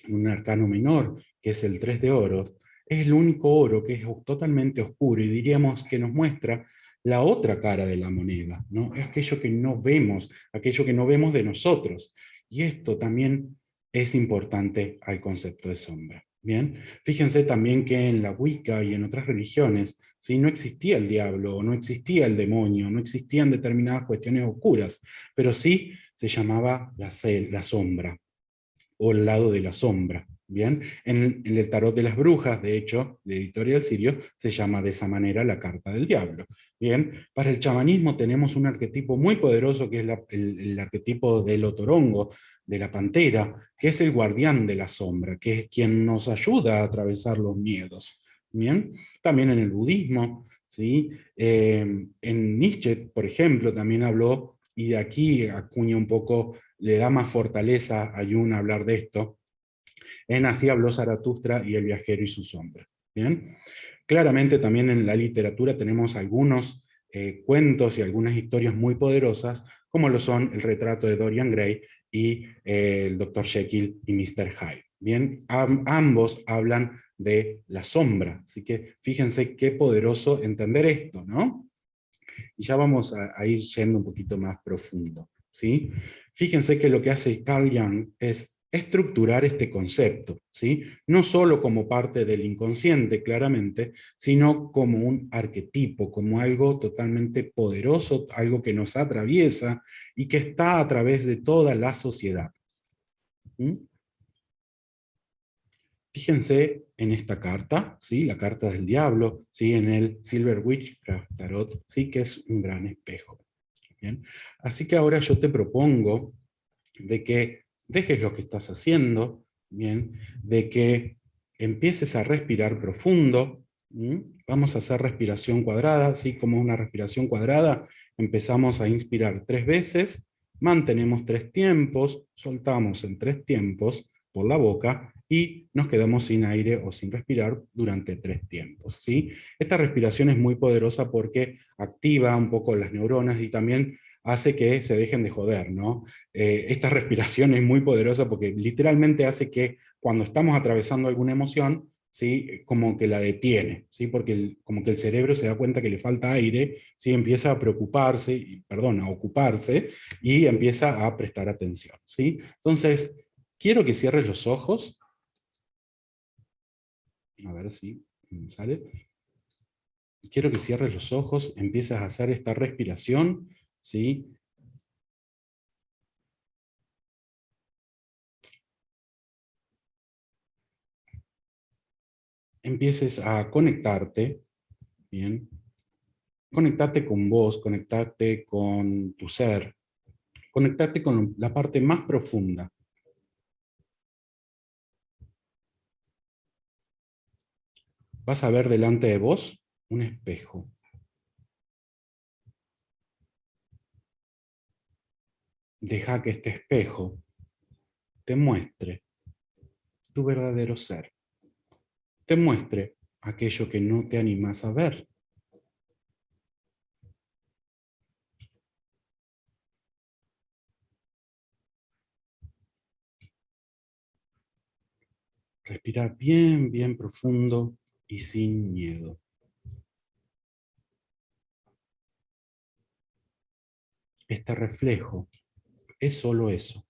Speaker 1: un arcano menor, que es el 3 de oros, es el único oro que es totalmente oscuro y diríamos que nos muestra la otra cara de la moneda, ¿no? Es aquello que no vemos de nosotros. Y esto también es importante al concepto de sombra. Bien, fíjense también que en la Wicca y en otras religiones, ¿sí? No existía el diablo, no existía el demonio, no existían determinadas cuestiones oscuras, pero sí se llamaba la sombra, o el lado de la sombra. Bien, en el tarot de las brujas, de hecho, de Editorial Sirio, se llama de esa manera la carta del diablo. Bien, para el chamanismo tenemos un arquetipo muy poderoso que es el arquetipo del otorongo, de la pantera, que es el guardián de la sombra, que es quien nos ayuda a atravesar los miedos. Bien, también en el budismo, ¿sí? En Nietzsche, por ejemplo, también habló, y de aquí acuña un poco, le da más fortaleza a Jung hablar de esto. En Así habló Zaratustra y el viajero y su sombra. ¿Bien? Claramente también en la literatura tenemos algunos cuentos y algunas historias muy poderosas, como lo son el retrato de Dorian Gray y el Dr. Jekyll y Mr. Hyde. Bien, ambos hablan de la sombra, así que fíjense qué poderoso entender esto, ¿no? Y ya vamos a ir yendo un poquito más profundo, ¿sí? Fíjense que lo que hace Carl Jung es estructurar este concepto, ¿sí? No solo como parte del inconsciente, claramente, sino como un arquetipo, como algo totalmente poderoso, algo que nos atraviesa y que está a través de toda la sociedad. ¿Mm? Fíjense en esta carta, ¿sí? La carta del diablo, ¿sí? En el Silver Witchcraft Tarot, ¿sí? Que es un gran espejo. ¿Bien? Así que ahora yo te propongo de que dejes lo que estás haciendo, ¿bien? De que empieces a respirar profundo. ¿Mm? Vamos a hacer respiración cuadrada, así como una respiración cuadrada. Empezamos a inspirar 3 veces, mantenemos 3 tiempos, soltamos en 3 tiempos por la boca y nos quedamos sin aire o sin respirar durante 3 tiempos. ¿Sí? Esta respiración es muy poderosa porque activa un poco las neuronas y también hace que se dejen de joder, ¿no? Esta respiración es muy poderosa porque literalmente hace que cuando estamos atravesando alguna emoción, ¿sí? Como que la detiene, ¿sí? Porque como que el cerebro se da cuenta que le falta aire, ¿sí? Empieza a preocuparse, perdón, a ocuparse y empieza a prestar atención, ¿sí? Entonces, quiero que cierres los ojos, a ver si sale. Quiero que cierres los ojos, empieces a hacer esta respiración, ¿sí? Empieces a conectarte, ¿bien? Conectate con vos, conectate con tu ser, conectate con la parte más profunda. Vas a ver delante de vos un espejo. Deja que este espejo te muestre tu verdadero ser, te muestre aquello que no te animas a ver. Respira bien, bien profundo y sin miedo. Este reflejo es solo eso,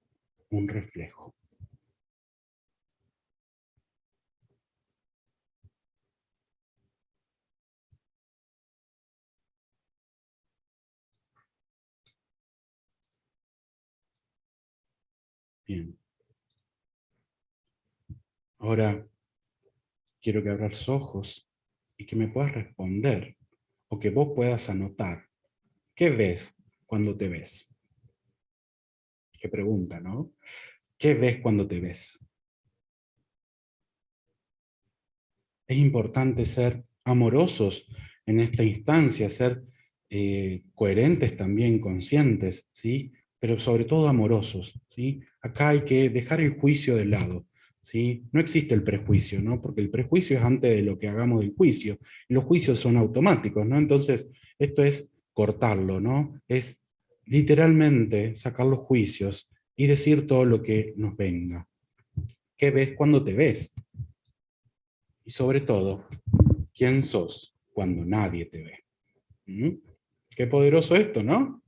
Speaker 1: un reflejo. Bien. Ahora quiero que abras los ojos y que me puedas responder o que vos puedas anotar. ¿Qué ves cuando te ves? Qué pregunta, ¿no? ¿Qué ves cuando te ves? es importante ser amorosos en esta instancia, ser coherentes también, conscientes, ¿sí? Pero sobre todo amorosos, ¿sí? Acá hay que dejar el juicio de lado, ¿sí? No existe el prejuicio, ¿no? Porque el prejuicio es antes de lo que hagamos del juicio, y los juicios son automáticos, ¿no? Entonces, esto es cortarlo, ¿no? Es literalmente sacar los juicios y decir todo lo que nos venga. ¿Qué ves cuando te ves? Y sobre todo, ¿quién sos cuando nadie te ve? ¿Mm? Qué poderoso esto, ¿no?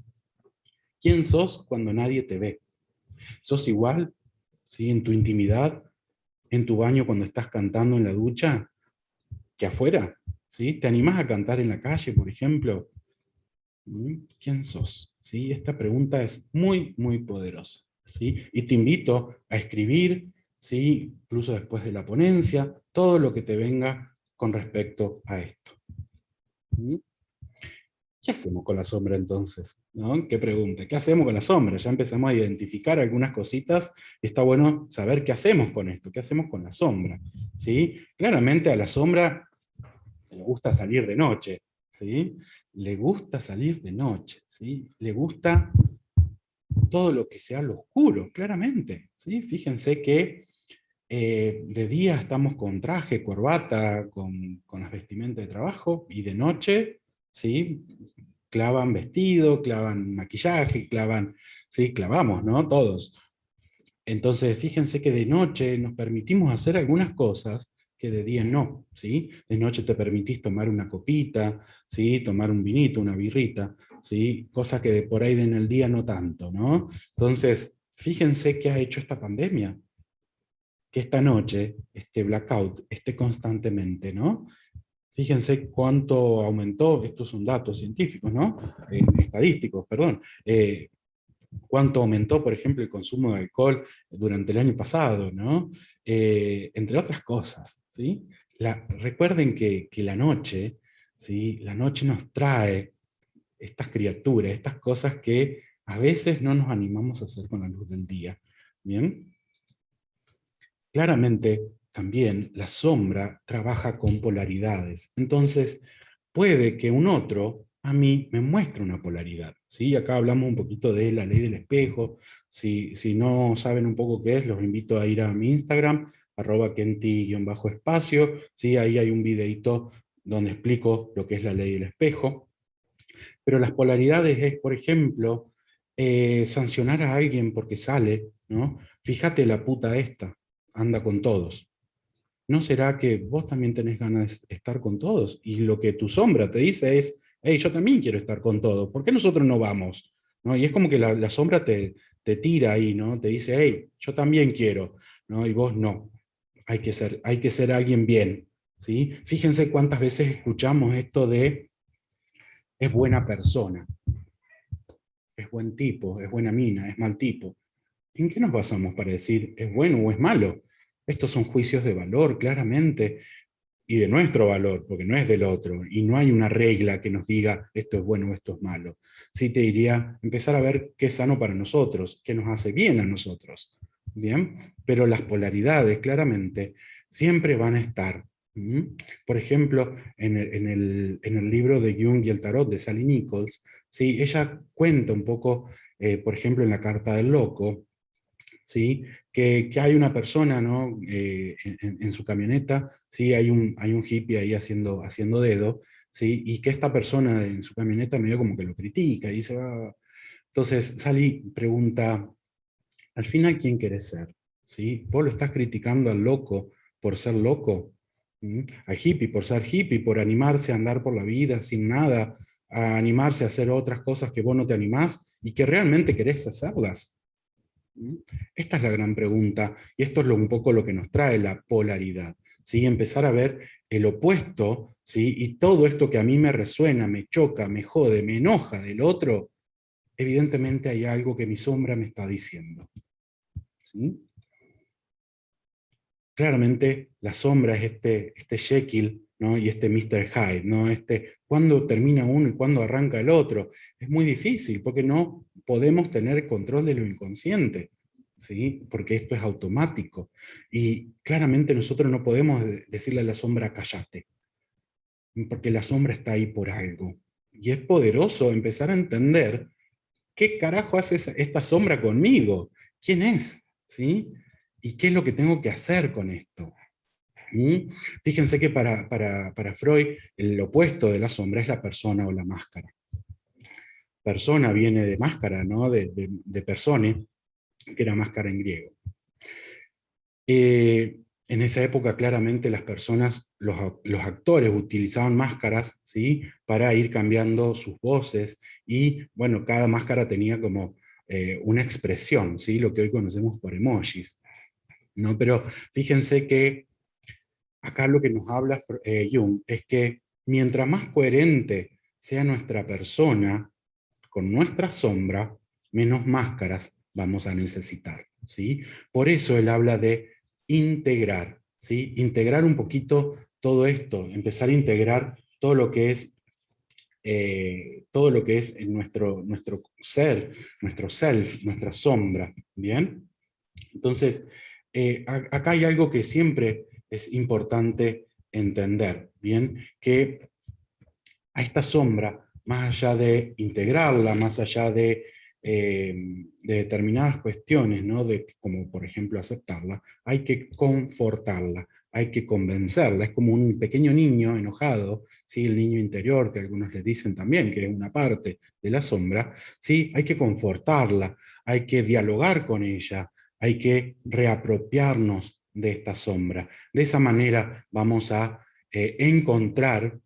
Speaker 1: ¿Quién sos cuando nadie te ve? ¿Sos igual? ¿Sí? En tu intimidad, en tu baño cuando estás cantando en la ducha, que afuera. ¿Sí? ¿Te animás a cantar en la calle, por ejemplo? ¿Quién sos? ¿Sí? Esta pregunta es muy, muy poderosa. ¿Sí? Y te invito a escribir, ¿sí? Incluso después de la ponencia, todo lo que te venga con respecto a esto. ¿Mm? ¿Qué hacemos con la sombra entonces? ¿No? ¿Qué pregunta? ¿Qué hacemos con la sombra? Ya empezamos a identificar algunas cositas y está bueno saber qué hacemos con esto, qué hacemos con la sombra. ¿Sí? Claramente a la sombra le gusta salir de noche. ¿Sí? Le gusta salir de noche. ¿Sí? Le gusta todo lo que sea lo oscuro, claramente. ¿Sí? Fíjense que de día estamos con traje, corbata, con las vestimentas de trabajo, y de noche, ¿sí? Clavan vestido, clavan maquillaje, clavan, ¿sí? Clavamos, ¿no? Todos. Entonces, fíjense que de noche nos permitimos hacer algunas cosas que de día no, ¿sí? De noche te permitís tomar una copita, ¿sí? Tomar un vinito, una birrita, ¿sí? Cosas que de por ahí en el día no tanto, ¿no? Entonces, fíjense qué ha hecho esta pandemia, que esta noche, este blackout, esté constantemente, ¿no? Fíjense cuánto aumentó, estos son datos científicos, ¿no? Estadísticos, perdón. Cuánto aumentó, por ejemplo, el consumo de alcohol durante el año pasado, ¿no? Entre otras cosas, ¿sí? Recuerden que la noche, ¿sí? La noche nos trae estas criaturas, estas cosas que a veces no nos animamos a hacer con la luz del día, ¿bien? Claramente, también la sombra trabaja con polaridades. Entonces, puede que un otro a mí me muestre una polaridad. ¿Sí? Acá hablamos un poquito de la ley del espejo. Si no saben un poco qué es, los invito a ir a mi Instagram, @kenti_espacio. ¿Sí? Ahí hay un videito donde explico lo que es la ley del espejo. Pero las polaridades es, por ejemplo, sancionar a alguien porque sale, ¿no? Fíjate la puta esta, anda con todos. ¿No será que vos también tenés ganas de estar con todos? Y lo que tu sombra te dice es, hey, yo también quiero estar con todos, ¿por qué nosotros no vamos? ¿No? Y es como que la sombra te tira ahí, ¿no? Te dice, hey, yo también quiero, ¿no? Y vos no. Hay que ser alguien bien, ¿sí? Fíjense cuántas veces escuchamos esto de, es buena persona, es buen tipo, es buena mina, es mal tipo. ¿En qué nos basamos para decir es bueno o es malo? Estos son juicios de valor, claramente, y de nuestro valor, porque no es del otro, y no hay una regla que nos diga esto es bueno o esto es malo. Sí te diría empezar a ver qué es sano para nosotros, qué nos hace bien a nosotros. ¿Bien? Pero las polaridades, claramente, siempre van a estar. ¿Mm? Por ejemplo, en el libro de Jung y el Tarot de Sally Nichols, ¿sí? Ella cuenta un poco, por ejemplo, en la carta del loco, ¿sí? Que hay una persona, ¿no? En su camioneta, ¿sí? Hay un hippie ahí haciendo dedo, ¿sí? Y que esta persona en su camioneta medio como que lo critica y dice, "Ah". Entonces Sally pregunta, al final, ¿quién querés ser? ¿Sí? ¿Vos lo estás criticando al loco por ser loco? ¿Mm? Al hippie por ser hippie, por animarse a andar por la vida sin nada, a animarse a hacer otras cosas que vos no te animás y que realmente querés hacerlas. ¿Mm? Esta es la gran pregunta, y esto es un poco lo que nos trae la polaridad, ¿sí? Empezar a ver el opuesto, ¿sí? Y todo esto que a mí me resuena, me choca, me jode, me enoja del otro, evidentemente hay algo que mi sombra me está diciendo, ¿sí? Claramente la sombra es este Jekyll, ¿no? Y este Mr. Hyde, ¿no? ¿Cuándo termina uno y cuándo arranca el otro? Es muy difícil, porque no podemos tener control de lo inconsciente, ¿sí? Porque esto es automático. Y claramente nosotros no podemos decirle a la sombra, cállate, porque la sombra está ahí por algo. Y es poderoso empezar a entender qué carajo hace esta sombra conmigo, quién es, ¿sí? Y qué es lo que tengo que hacer con esto. ¿Mm? Fíjense que para Freud el opuesto de la sombra es la persona o la máscara. Persona viene de máscara, ¿no? De persone, que era máscara en griego. En esa época claramente las personas, los actores utilizaban máscaras, ¿sí? Para ir cambiando sus voces y bueno, cada máscara tenía como una expresión, ¿sí? Lo que hoy conocemos por emojis, ¿no? Pero fíjense que acá lo que nos habla Jung es que mientras más coherente sea nuestra persona con nuestra sombra, menos máscaras vamos a necesitar, ¿sí? Por eso él habla de integrar, ¿sí? Integrar un poquito todo esto, empezar a integrar todo lo que es en nuestro ser, nuestro self, nuestra sombra, ¿bien? Entonces, acá hay algo que siempre es importante entender, ¿bien? Que a esta sombra, más allá de integrarla, más allá de determinadas cuestiones, ¿no? Como por ejemplo aceptarla, hay que confortarla, hay que convencerla. Es como un pequeño niño enojado, ¿sí? El niño interior, que algunos le dicen también que es una parte de la sombra, ¿sí? Hay que confortarla, hay que dialogar con ella, hay que reapropiarnos de esta sombra. De esa manera vamos a encontrar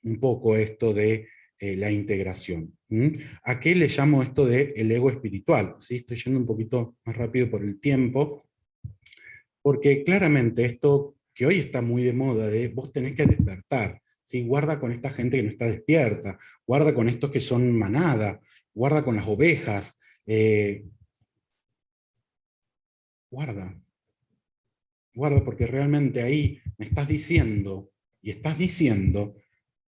Speaker 1: un poco esto de la integración. ¿Mm? ¿A qué le llamo esto de el ego espiritual? ¿Sí? Estoy yendo un poquito más rápido por el tiempo, porque claramente esto que hoy está muy de moda de vos tenés que despertar, ¿sí? Guarda con esta gente que no está despierta, guarda con estos que son manada, guarda con las ovejas, guarda, guarda porque realmente ahí me estás diciendo y estás diciendo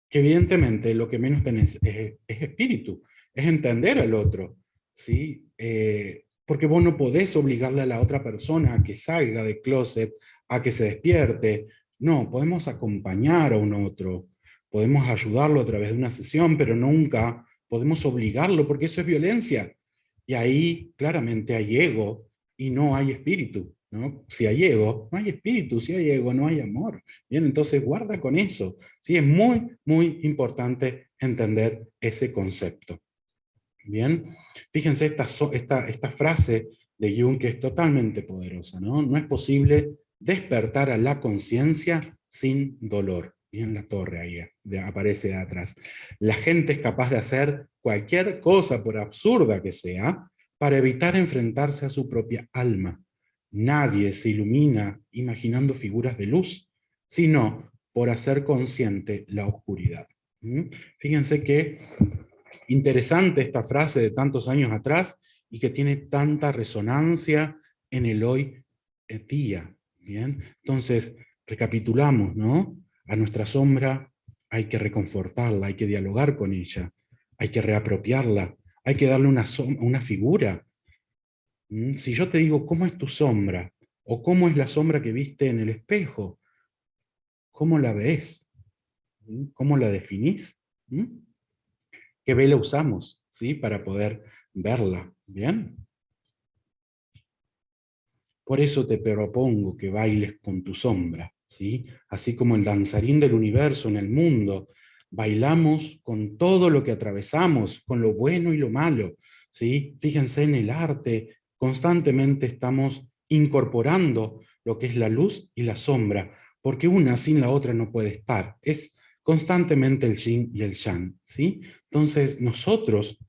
Speaker 1: que evidentemente lo que menos tenés es espíritu, es entender al otro, ¿sí? Porque vos no podés obligarle a la otra persona a que salga del closet, a que se despierte. No, podemos acompañar a un otro, podemos ayudarlo a través de una sesión, pero nunca podemos obligarlo, porque eso es violencia. Y ahí claramente hay ego y no hay espíritu, ¿no? Si hay ego, no hay espíritu; si hay ego, no hay amor. Bien, entonces guarda con eso. Sí, es muy, muy importante entender ese concepto. Bien, fíjense esta frase de Jung que es totalmente poderosa, ¿no? No es posible despertar a la conciencia sin dolor. Bien, la torre ahí aparece de atrás. La gente es capaz de hacer cualquier cosa, por absurda que sea, para evitar enfrentarse a su propia alma. Nadie se ilumina imaginando figuras de luz, sino por hacer consciente la oscuridad. ¿Mm? Fíjense que interesante esta frase de tantos años atrás y que tiene tanta resonancia en el hoy día. ¿Bien? Entonces, recapitulamos, ¿no? A nuestra sombra hay que reconfortarla, hay que dialogar con ella, hay que reapropiarla, hay que darle una figura. ¿Mm? Si yo te digo, ¿cómo es tu sombra? ¿O cómo es la sombra que viste en el espejo? ¿Cómo la ves? ¿Mm? ¿Cómo la definís? ¿Mm? ¿Qué vela usamos, ¿sí? Para poder verla? ¿Bien? Por eso te propongo que bailes con tu sombra, ¿sí? Así como el danzarín del universo en el mundo, bailamos con todo lo que atravesamos, con lo bueno y lo malo, ¿sí? Fíjense en el arte, constantemente estamos incorporando lo que es la luz y la sombra, porque una sin la otra no puede estar. Es constantemente el yin y el yang, ¿sí? Entonces nosotros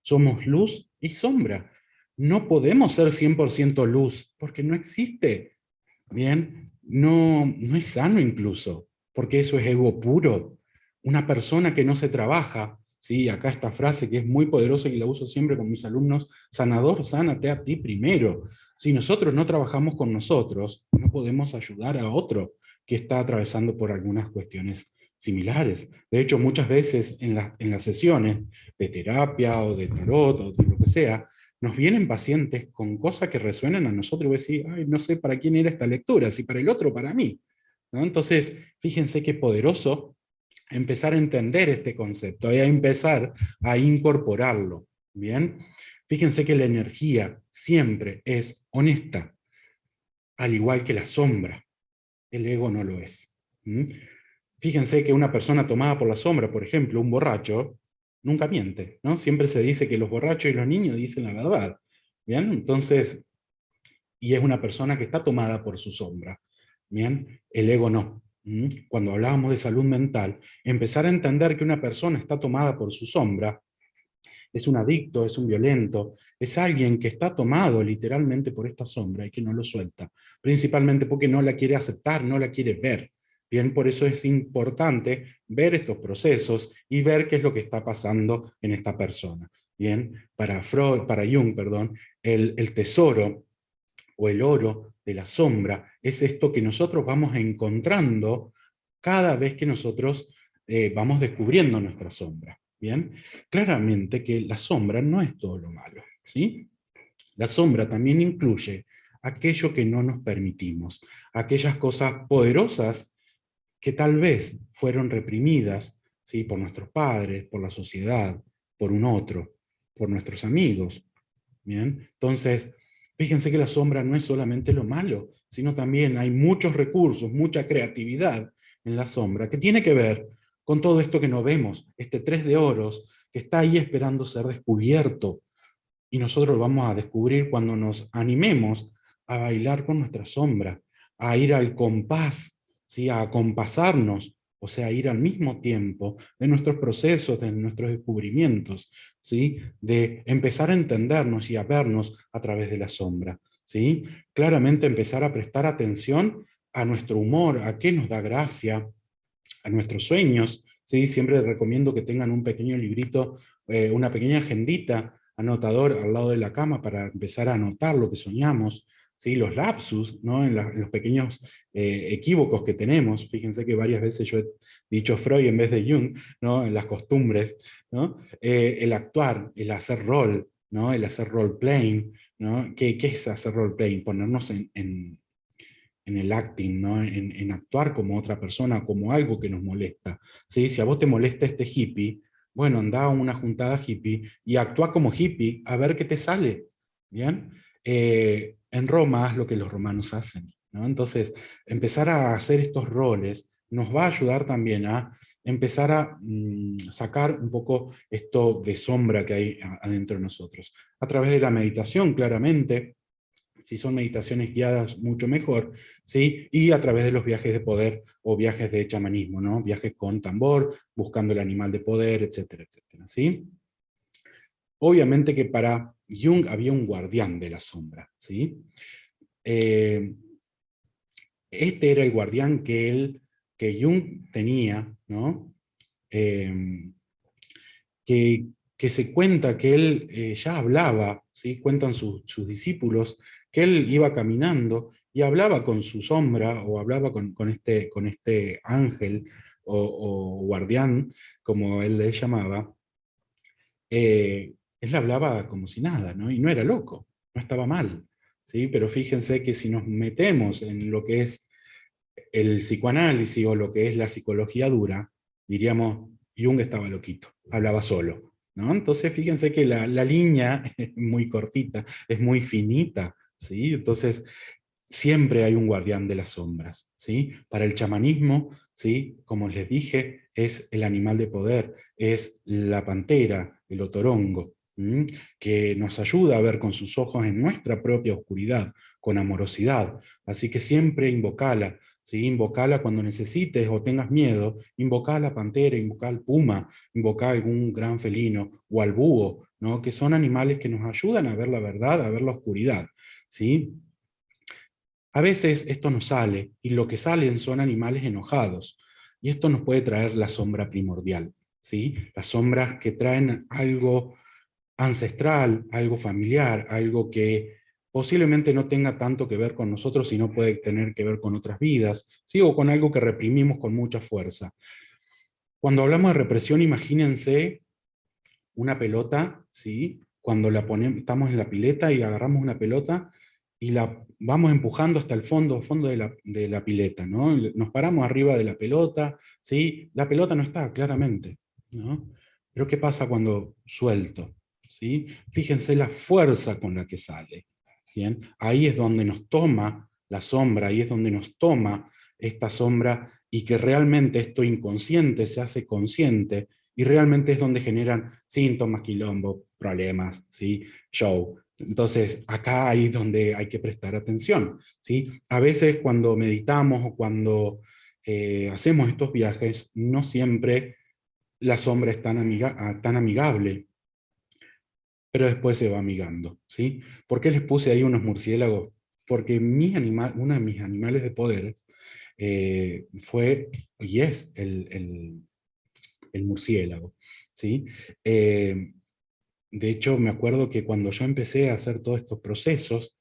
Speaker 1: somos luz y sombra. No podemos ser 100% luz, porque no existe. Bien, no es sano incluso, porque eso es ego puro. Una persona que no se trabaja, ¿sí? Acá esta frase que es muy poderosa y la uso siempre con mis alumnos: sanador, sánate a ti primero. Si nosotros no trabajamos con nosotros, no podemos ayudar a otro que está atravesando por algunas cuestiones similares. De hecho, muchas veces en las sesiones de terapia o de tarot o de lo que sea, nos vienen pacientes con cosas que resuenan a nosotros y vos decís, ay, no sé para quién era esta lectura, si para el otro o para mí, ¿no? Entonces, fíjense qué poderoso empezar a entender este concepto y a empezar a incorporarlo, ¿bien? Fíjense que la energía siempre es honesta, al igual que la sombra. El ego no lo es. ¿Mm? Fíjense que una persona tomada por la sombra, por ejemplo, un borracho, nunca miente, ¿no? Siempre se dice que los borrachos y los niños dicen la verdad, ¿bien? Entonces, y es una persona que está tomada por su sombra, ¿bien? El ego no. ¿Mm? Cuando hablábamos de salud mental, empezar a entender que una persona está tomada por su sombra, es un adicto, es un violento, es alguien que está tomado literalmente por esta sombra y que no lo suelta, principalmente porque no la quiere aceptar, no la quiere ver. Bien, por eso es importante ver estos procesos y ver qué es lo que está pasando en esta persona. Bien, para Freud, para Jung, perdón, el tesoro o el oro de la sombra es esto que nosotros vamos encontrando cada vez que nosotros vamos descubriendo nuestra sombra. ¿Bien? Claramente que la sombra no es todo lo malo, ¿sí? La sombra también incluye aquello que no nos permitimos, aquellas cosas poderosas que tal vez fueron reprimidas, ¿sí? Por nuestros padres, por la sociedad, por un otro, por nuestros amigos. ¿Bien? Entonces, fíjense que la sombra no es solamente lo malo, sino también hay muchos recursos, mucha creatividad en la sombra, que tiene que ver con todo esto que no vemos, este tres de oros, que está ahí esperando ser descubierto, y nosotros lo vamos a descubrir cuando nos animemos a bailar con nuestra sombra, a ir al compás, ¿sí? A acompasarnos, o sea, a ir al mismo tiempo de nuestros procesos, de nuestros descubrimientos, ¿sí? De empezar a entendernos y a vernos a través de la sombra, ¿sí? Claramente empezar a prestar atención a nuestro humor, a qué nos da gracia, a nuestros sueños, ¿sí? Siempre recomiendo que tengan un pequeño librito, una pequeña agendita, anotador al lado de la cama para empezar a anotar lo que soñamos, ¿sí? Los lapsus, ¿no? En los pequeños equívocos que tenemos. Fíjense que varias veces yo he dicho Freud en vez de Jung, ¿no? En las costumbres, ¿no? El actuar, el hacer rol, ¿no? El hacer role-playing, ¿no? ¿Qué es hacer role-playing? Ponernos en el acting, ¿no? En actuar como otra persona, como algo que nos molesta. ¿Sí? Si a vos te molesta este hippie, bueno, anda a una juntada hippie y actúa como hippie a ver qué te sale. ¿Bien? En Roma haz lo que los romanos hacen, ¿no? Entonces, empezar a hacer estos roles nos va a ayudar también a empezar a sacar un poco esto de sombra que hay adentro de nosotros. A través de la meditación, claramente, si son meditaciones guiadas, mucho mejor, ¿sí? Y a través de los viajes de poder o viajes de chamanismo, ¿no? Viajes con tambor, buscando el animal de poder, etcétera, etcétera, ¿sí? Obviamente que para Jung había un guardián de la sombra, ¿sí? Eh, este era el guardián que Jung tenía, ¿no? Eh, que se cuenta que él ya hablaba, ¿sí? Cuentan sus discípulos, que él iba caminando y hablaba con su sombra, o hablaba con este ángel o guardián, como él le llamaba. Él hablaba como si nada, ¿no? Y no era loco, no estaba mal, ¿sí? Pero fíjense que si nos metemos en lo que es el psicoanálisis o lo que es la psicología dura, diríamos, Jung estaba loquito, hablaba solo, ¿no? Entonces fíjense que la línea es muy cortita, es muy finita, ¿sí? Entonces siempre hay un guardián de las sombras, ¿sí? Para el chamanismo, ¿sí? Como les dije, es el animal de poder, es la pantera, el otorongo, ¿m? Que nos ayuda a ver con sus ojos en nuestra propia oscuridad, con amorosidad. Así que siempre invocala, ¿sí? Invocala cuando necesites o tengas miedo, invoca a la pantera, invoca al puma, invoca a algún gran felino o al búho, ¿no? Que son animales que nos ayudan a ver la verdad, a ver la oscuridad, ¿sí? A veces esto no sale, y lo que salen son animales enojados, y esto nos puede traer la sombra primordial, ¿sí? Las sombras que traen algo ancestral, algo familiar, algo que posiblemente no tenga tanto que ver con nosotros, sino puede tener que ver con otras vidas, ¿sí? O con algo que reprimimos con mucha fuerza. Cuando hablamos de represión, imagínense una pelota, ¿sí? cuando la ponemos, estamos en la pileta y agarramos una pelota y la vamos empujando hasta el fondo de la pileta, ¿no? Nos paramos arriba de la pelota, ¿sí? La pelota no está, claramente, ¿no? Pero ¿qué pasa cuando suelto? ¿Sí? Fíjense la fuerza con la que sale, ¿bien? Ahí es donde nos toma la sombra, ahí es donde nos toma esta sombra y que realmente esto inconsciente se hace consciente y realmente es donde generan síntomas, quilombo, problemas, ¿sí? Show. Entonces, acá ahí es donde hay que prestar atención, ¿sí? A veces cuando meditamos o cuando hacemos estos viajes, no siempre la sombra es tan amigable, pero después se va amigando, ¿sí? ¿Por qué les puse ahí unos murciélagos? Porque uno de mis animales de poder fue y es el murciélago, ¿sí? Eh, de hecho, me acuerdo que cuando yo empecé a hacer todos estos procesos,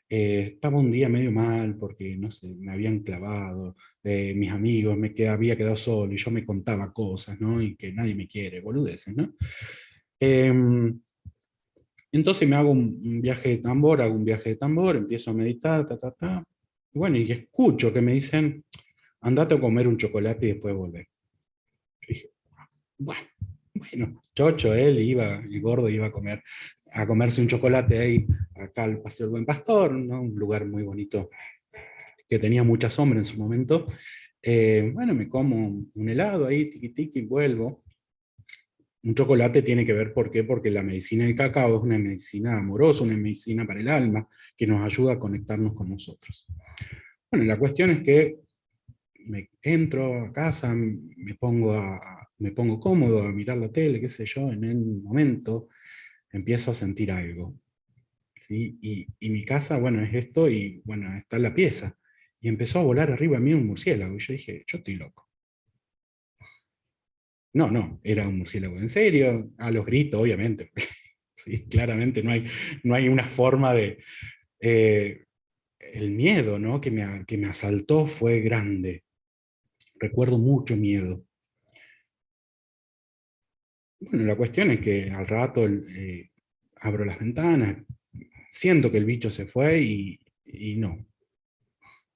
Speaker 1: estaba un día medio mal porque, no sé, me habían clavado, mis amigos, había quedado solo y yo me contaba cosas, ¿no? Y que nadie me quiere, boludeces, ¿no? Em, entonces me hago un viaje de tambor, hago un viaje de tambor, empiezo a meditar, ta, ta, ta. Y bueno, y escucho que me dicen, andate a comer un chocolate y después volver. Yo dije, bueno, bueno, chocho, el gordo iba a comerse un chocolate ahí, acá al Paseo del Buen Pastor, ¿no? Un lugar muy bonito que tenía mucha sombra en su momento. Bueno, me como un helado ahí, tiqui tiqui, vuelvo. Un chocolate tiene que ver, ¿por qué? Porque la medicina del cacao es una medicina amorosa, una medicina para el alma, que nos ayuda a conectarnos con nosotros. Bueno, la cuestión es que me entro a casa, me pongo cómodo a mirar la tele, qué sé yo, en el momento empiezo a sentir algo, ¿sí? Y mi casa, bueno, es esto, y bueno, está la pieza. Y empezó a volar arriba a mí un murciélago, y yo dije, yo estoy loco. No, no, era un murciélago en serio, a los gritos, obviamente. Sí, claramente no hay una forma de... eh, el miedo, ¿no? Que me asaltó fue grande. Recuerdo mucho miedo. Bueno, la cuestión es que al rato abro las ventanas, siento que el bicho se fue y no.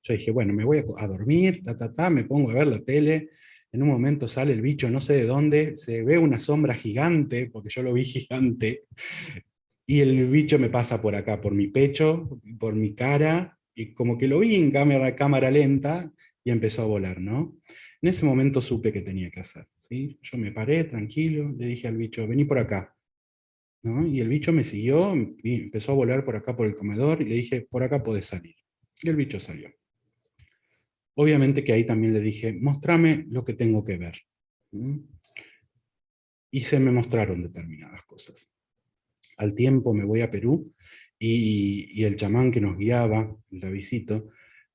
Speaker 1: Yo dije, bueno, me voy a dormir, ta, ta, ta, me pongo a ver la tele. En un momento sale el bicho, no sé de dónde, se ve una sombra gigante, porque yo lo vi gigante, y el bicho me pasa por acá, por mi pecho, por mi cara, y como que lo vi en cámara lenta, y empezó a volar, ¿no? En ese momento supe que tenía que hacer, ¿sí? Yo me paré tranquilo, le dije al bicho, vení por acá, ¿no? Y el bicho me siguió, y empezó a volar por acá por el comedor, y le dije, por acá podés salir. Y el bicho salió. Obviamente que ahí también le dije, mostrame lo que tengo que ver. ¿Mm? Y se me mostraron determinadas cosas. Al tiempo me voy a Perú y el chamán que nos guiaba, el Davidito,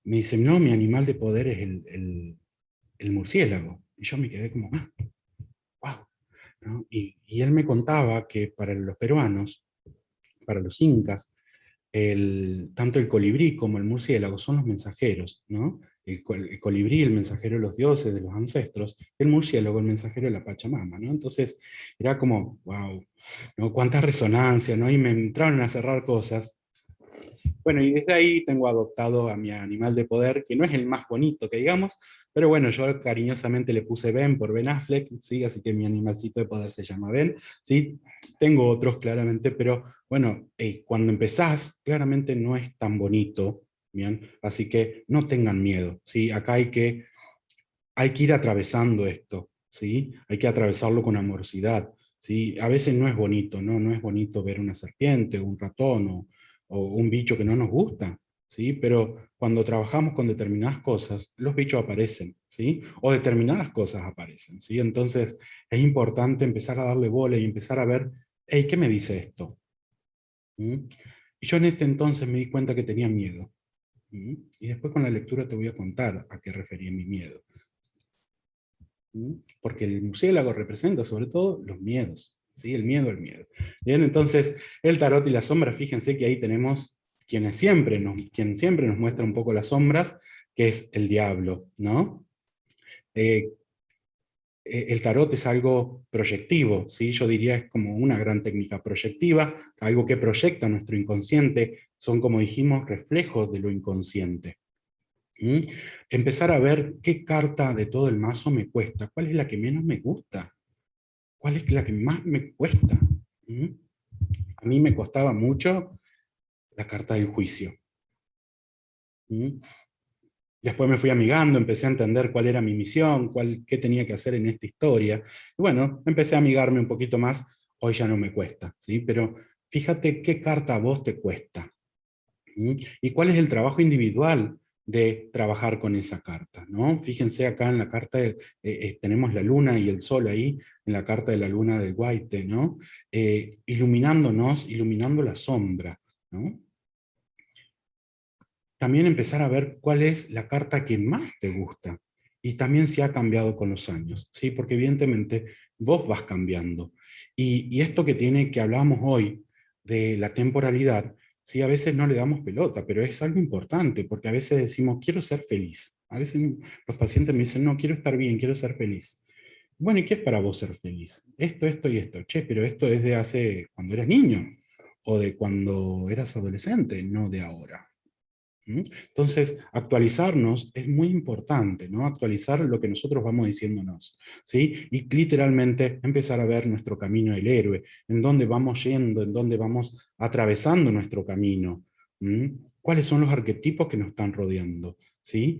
Speaker 1: me dice, no, mi animal de poder es el murciélago. Y yo me quedé como, ah, wow. ¿No? Y él me contaba que para los peruanos, para los incas, tanto el colibrí como el murciélago son los mensajeros, ¿no? El colibrí, el mensajero de los dioses, de los ancestros, el murciélago, el mensajero de la Pachamama, ¿no? Entonces era como, wow, ¿no? Cuánta resonancia, ¿no? Y me entraron a cerrar cosas. Bueno, y desde ahí tengo adoptado a mi animal de poder, que no es el más bonito que digamos, pero bueno, yo cariñosamente le puse Ben por Ben Affleck, ¿sí? Así que mi animalcito de poder se llama Ben, ¿sí? Tengo otros claramente, pero bueno, cuando empezás, claramente no es tan bonito, ¿bien? Así que no tengan miedo, ¿sí? Acá hay que ir atravesando esto, ¿sí? Hay que atravesarlo con amorosidad, ¿sí? A veces no es bonito, ¿no? No es bonito ver una serpiente, un ratón o un bicho que no nos gusta, ¿sí? Pero cuando trabajamos con determinadas cosas, los bichos aparecen, ¿sí? O determinadas cosas aparecen, ¿sí? Entonces es importante empezar a darle bola y empezar a ver, hey, ¿qué me dice esto? ¿Mm? Y yo en este entonces me di cuenta que tenía miedo. ¿Mm? Y después con la lectura te voy a contar a qué refería mi miedo. ¿Mm? Porque el murciélago representa sobre todo los miedos, ¿sí? El miedo al miedo. Bien, entonces el tarot y la sombra, fíjense que ahí tenemos quien siempre nos muestra un poco las sombras, que es el diablo, ¿no? Eh, el tarot es algo proyectivo, ¿sí? Yo diría es como una gran técnica proyectiva, algo que proyecta nuestro inconsciente, son como dijimos reflejos de lo inconsciente. ¿Mm? Empezar a ver qué carta de todo el mazo me cuesta, cuál es la que menos me gusta, cuál es la que más me cuesta. ¿Mm? A mí me costaba mucho la carta del juicio. ¿Mm? Después me fui amigando, empecé a entender cuál era mi misión, qué tenía que hacer en esta historia. Y bueno, empecé a amigarme un poquito más, hoy ya no me cuesta, ¿sí? Pero fíjate qué carta a vos te cuesta. ¿Mm? Y cuál es el trabajo individual de trabajar con esa carta, ¿no? Fíjense acá en la carta, tenemos la luna y el sol ahí, en la carta de la luna del Guaite, ¿no? Iluminándonos, iluminando la sombra, ¿no? También empezar a ver cuál es la carta que más te gusta y también si ha cambiado con los años, ¿sí? Porque evidentemente vos vas cambiando. Y esto que hablábamos hoy de la temporalidad, sí, a veces no le damos pelota, pero es algo importante, porque a veces decimos, quiero ser feliz. A veces los pacientes me dicen, no, quiero estar bien, quiero ser feliz. Bueno, ¿y qué es para vos ser feliz? Esto y esto. Che, pero esto es de hace, cuando eras niño, o de cuando eras adolescente, no de ahora. ¿Mm? Entonces, actualizarnos es muy importante, ¿no? Actualizar lo que nosotros vamos diciéndonos, ¿sí? Y literalmente empezar a ver nuestro camino del héroe, en dónde vamos yendo, en dónde vamos atravesando nuestro camino. ¿Mm? ¿Cuáles son los arquetipos que nos están rodeando? ¿Sí?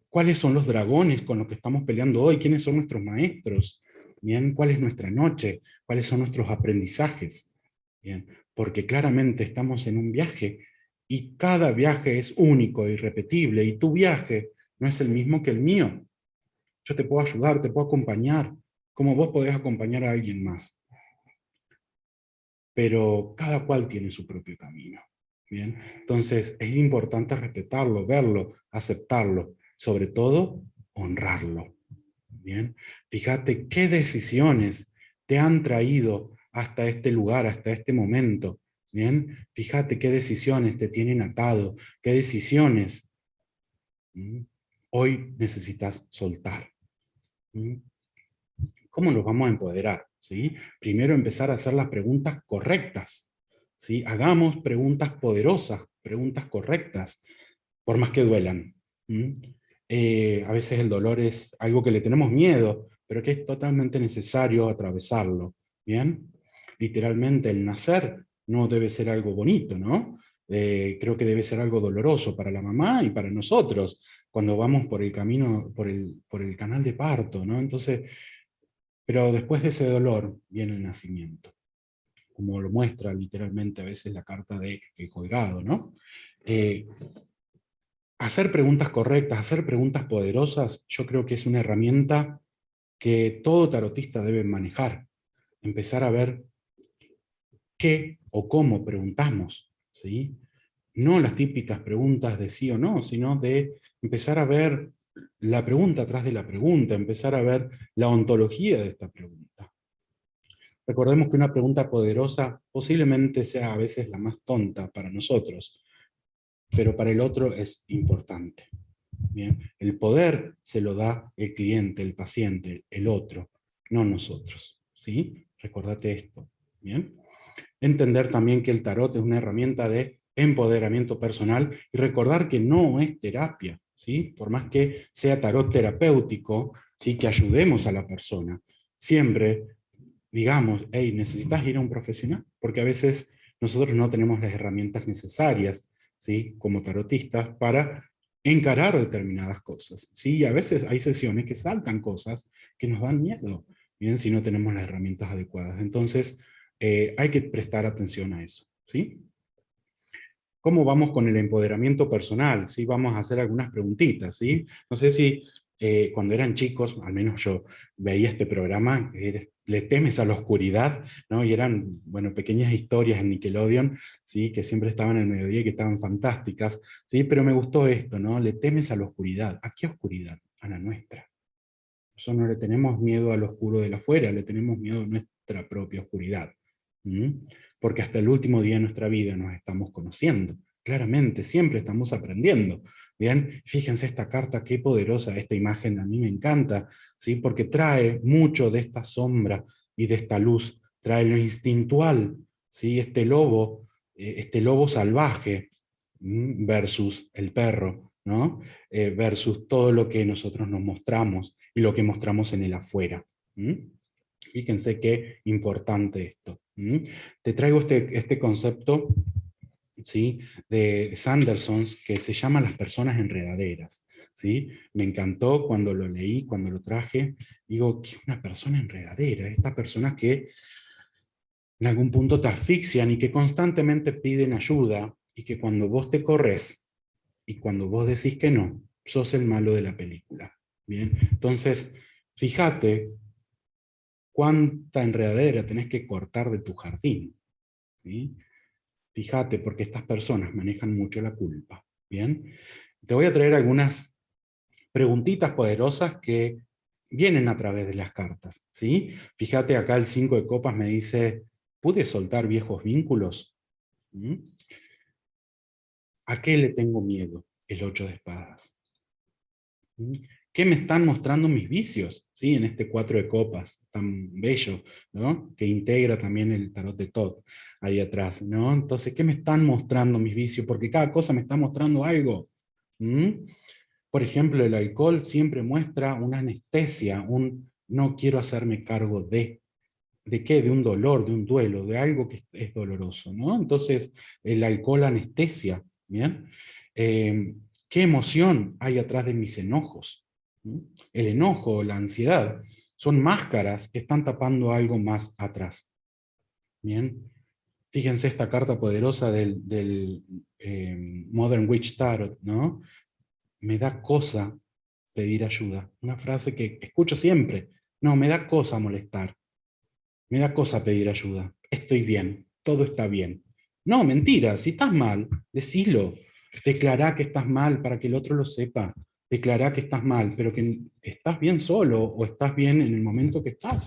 Speaker 1: ¿Cuáles son los dragones con los que estamos peleando hoy? ¿Quiénes son nuestros maestros? ¿Bien? ¿Cuál es nuestra noche? ¿Cuáles son nuestros aprendizajes? Bien, porque claramente estamos en un viaje y cada viaje es único e irrepetible, y tu viaje no es el mismo que el mío. Yo te puedo ayudar, te puedo acompañar, como vos podés acompañar a alguien más. Pero cada cual tiene su propio camino. ¿Bien? Entonces es importante respetarlo, verlo, aceptarlo, sobre todo honrarlo. ¿Bien? Fíjate qué decisiones te han traído hasta este lugar, hasta este momento. ¿Bien? Fíjate qué decisiones te tienen atado, qué decisiones hoy necesitas soltar. ¿Mm? ¿Cómo nos vamos a empoderar? ¿Sí? Primero empezar a hacer las preguntas correctas. ¿Sí? Hagamos preguntas poderosas, preguntas correctas, por más que duelan. ¿Mm? A veces el dolor es algo que le tenemos miedo, pero que es totalmente necesario atravesarlo. ¿Bien? Literalmente el nacer no debe ser algo bonito, ¿no? Creo que debe ser algo doloroso para la mamá y para nosotros, cuando vamos por el camino, por el canal de parto, ¿no? Entonces, pero después de ese dolor viene el nacimiento, como lo muestra literalmente a veces la carta de El Colgado, ¿no? Eh, Hacer preguntas correctas, hacer preguntas poderosas, yo creo que es una herramienta que todo tarotista debe manejar. Empezar a ver qué o cómo preguntamos, ¿sí? No las típicas preguntas de sí o no, sino de empezar a ver la pregunta atrás de la pregunta, empezar a ver la ontología de esta pregunta. Recordemos que una pregunta poderosa posiblemente sea a veces la más tonta para nosotros, pero para el otro es importante. ¿Bien? El poder se lo da el cliente, el paciente, el otro, no nosotros. ¿Sí? Recordate esto. ¿Bien? Entender también que el tarot es una herramienta de empoderamiento personal y recordar que no es terapia. ¿Sí? Por más que sea tarot terapéutico, ¿sí? Que ayudemos a la persona. Siempre digamos, hey, necesitas ir a un profesional, porque a veces nosotros no tenemos las herramientas necesarias, ¿sí? Como tarotistas, para encarar determinadas cosas, ¿sí? Y a veces hay sesiones que saltan cosas que nos dan miedo, bien, si no tenemos las herramientas adecuadas. Entonces, hay que prestar atención a eso, ¿sí? ¿Cómo vamos con el empoderamiento personal? ¿Sí? Vamos a hacer algunas preguntitas, ¿sí? No sé si cuando eran chicos, al menos yo veía este programa, Le temes a la oscuridad, ¿no? Y eran, bueno, pequeñas historias en Nickelodeon, ¿sí? Que siempre estaban en el mediodía y que estaban fantásticas, ¿sí? Pero me gustó esto, ¿no? Le temes a la oscuridad. ¿A qué oscuridad? A la nuestra. Nosotros no le tenemos miedo al oscuro de la afuera, le tenemos miedo a nuestra propia oscuridad. ¿Mm? Porque hasta el último día de nuestra vida nos estamos conociendo. claramente, siempre estamos aprendiendo. Bien, fíjense esta carta, qué poderosa esta imagen, a mí me encanta, ¿sí? Porque trae mucho de esta sombra y de esta luz, trae lo instintual, ¿sí? Este lobo salvaje versus el perro, ¿no? Versus todo lo que nosotros nos mostramos y lo que mostramos en el afuera. Fíjense qué importante esto. Te traigo este concepto, ¿sí? De Sanderson, que se llama las personas enredaderas, ¿sí? Me encantó cuando lo leí, cuando lo traje. Digo, ¿qué es una persona enredadera? Estas personas que en algún punto te asfixian y que constantemente piden ayuda, y que cuando vos te corres y cuando vos decís que no, sos el malo de la película. Bien, entonces, fíjate cuánta enredadera tenés que cortar de tu jardín, ¿sí? Fíjate, porque estas personas manejan mucho la culpa. Bien, te voy a traer algunas preguntitas poderosas que vienen a través de las cartas, ¿sí? Fíjate, acá el 5 de copas me dice, ¿pude soltar viejos vínculos? ¿Mm? ¿A qué le tengo miedo? El 8 de espadas. ¿Mm? ¿Qué me están mostrando mis vicios? ¿Sí? En este 4 de copas tan bello, ¿no? Que integra también el tarot de Tot ahí atrás, ¿no? Entonces, ¿qué me están mostrando mis vicios? Porque cada cosa me está mostrando algo. ¿Mm? Por ejemplo, el alcohol siempre muestra una anestesia, un no quiero hacerme cargo ¿de qué? De un dolor, de un duelo, de algo que es doloroso, ¿no? Entonces, el alcohol anestesia, ¿bien? ¿Qué emoción hay atrás de mis enojos? ¿Mm? El enojo, la ansiedad, son máscaras que están tapando algo más atrás, ¿bien? Fíjense esta carta poderosa del Modern Witch Tarot, ¿no? Me da cosa pedir ayuda. Una frase que escucho siempre. No, me da cosa molestar. Me da cosa pedir ayuda. Estoy bien. Todo está bien. No, mentira. Si estás mal, decilo. Declará que estás mal para que el otro lo sepa. Declará que estás mal, pero que estás bien solo o estás bien en el momento que estás.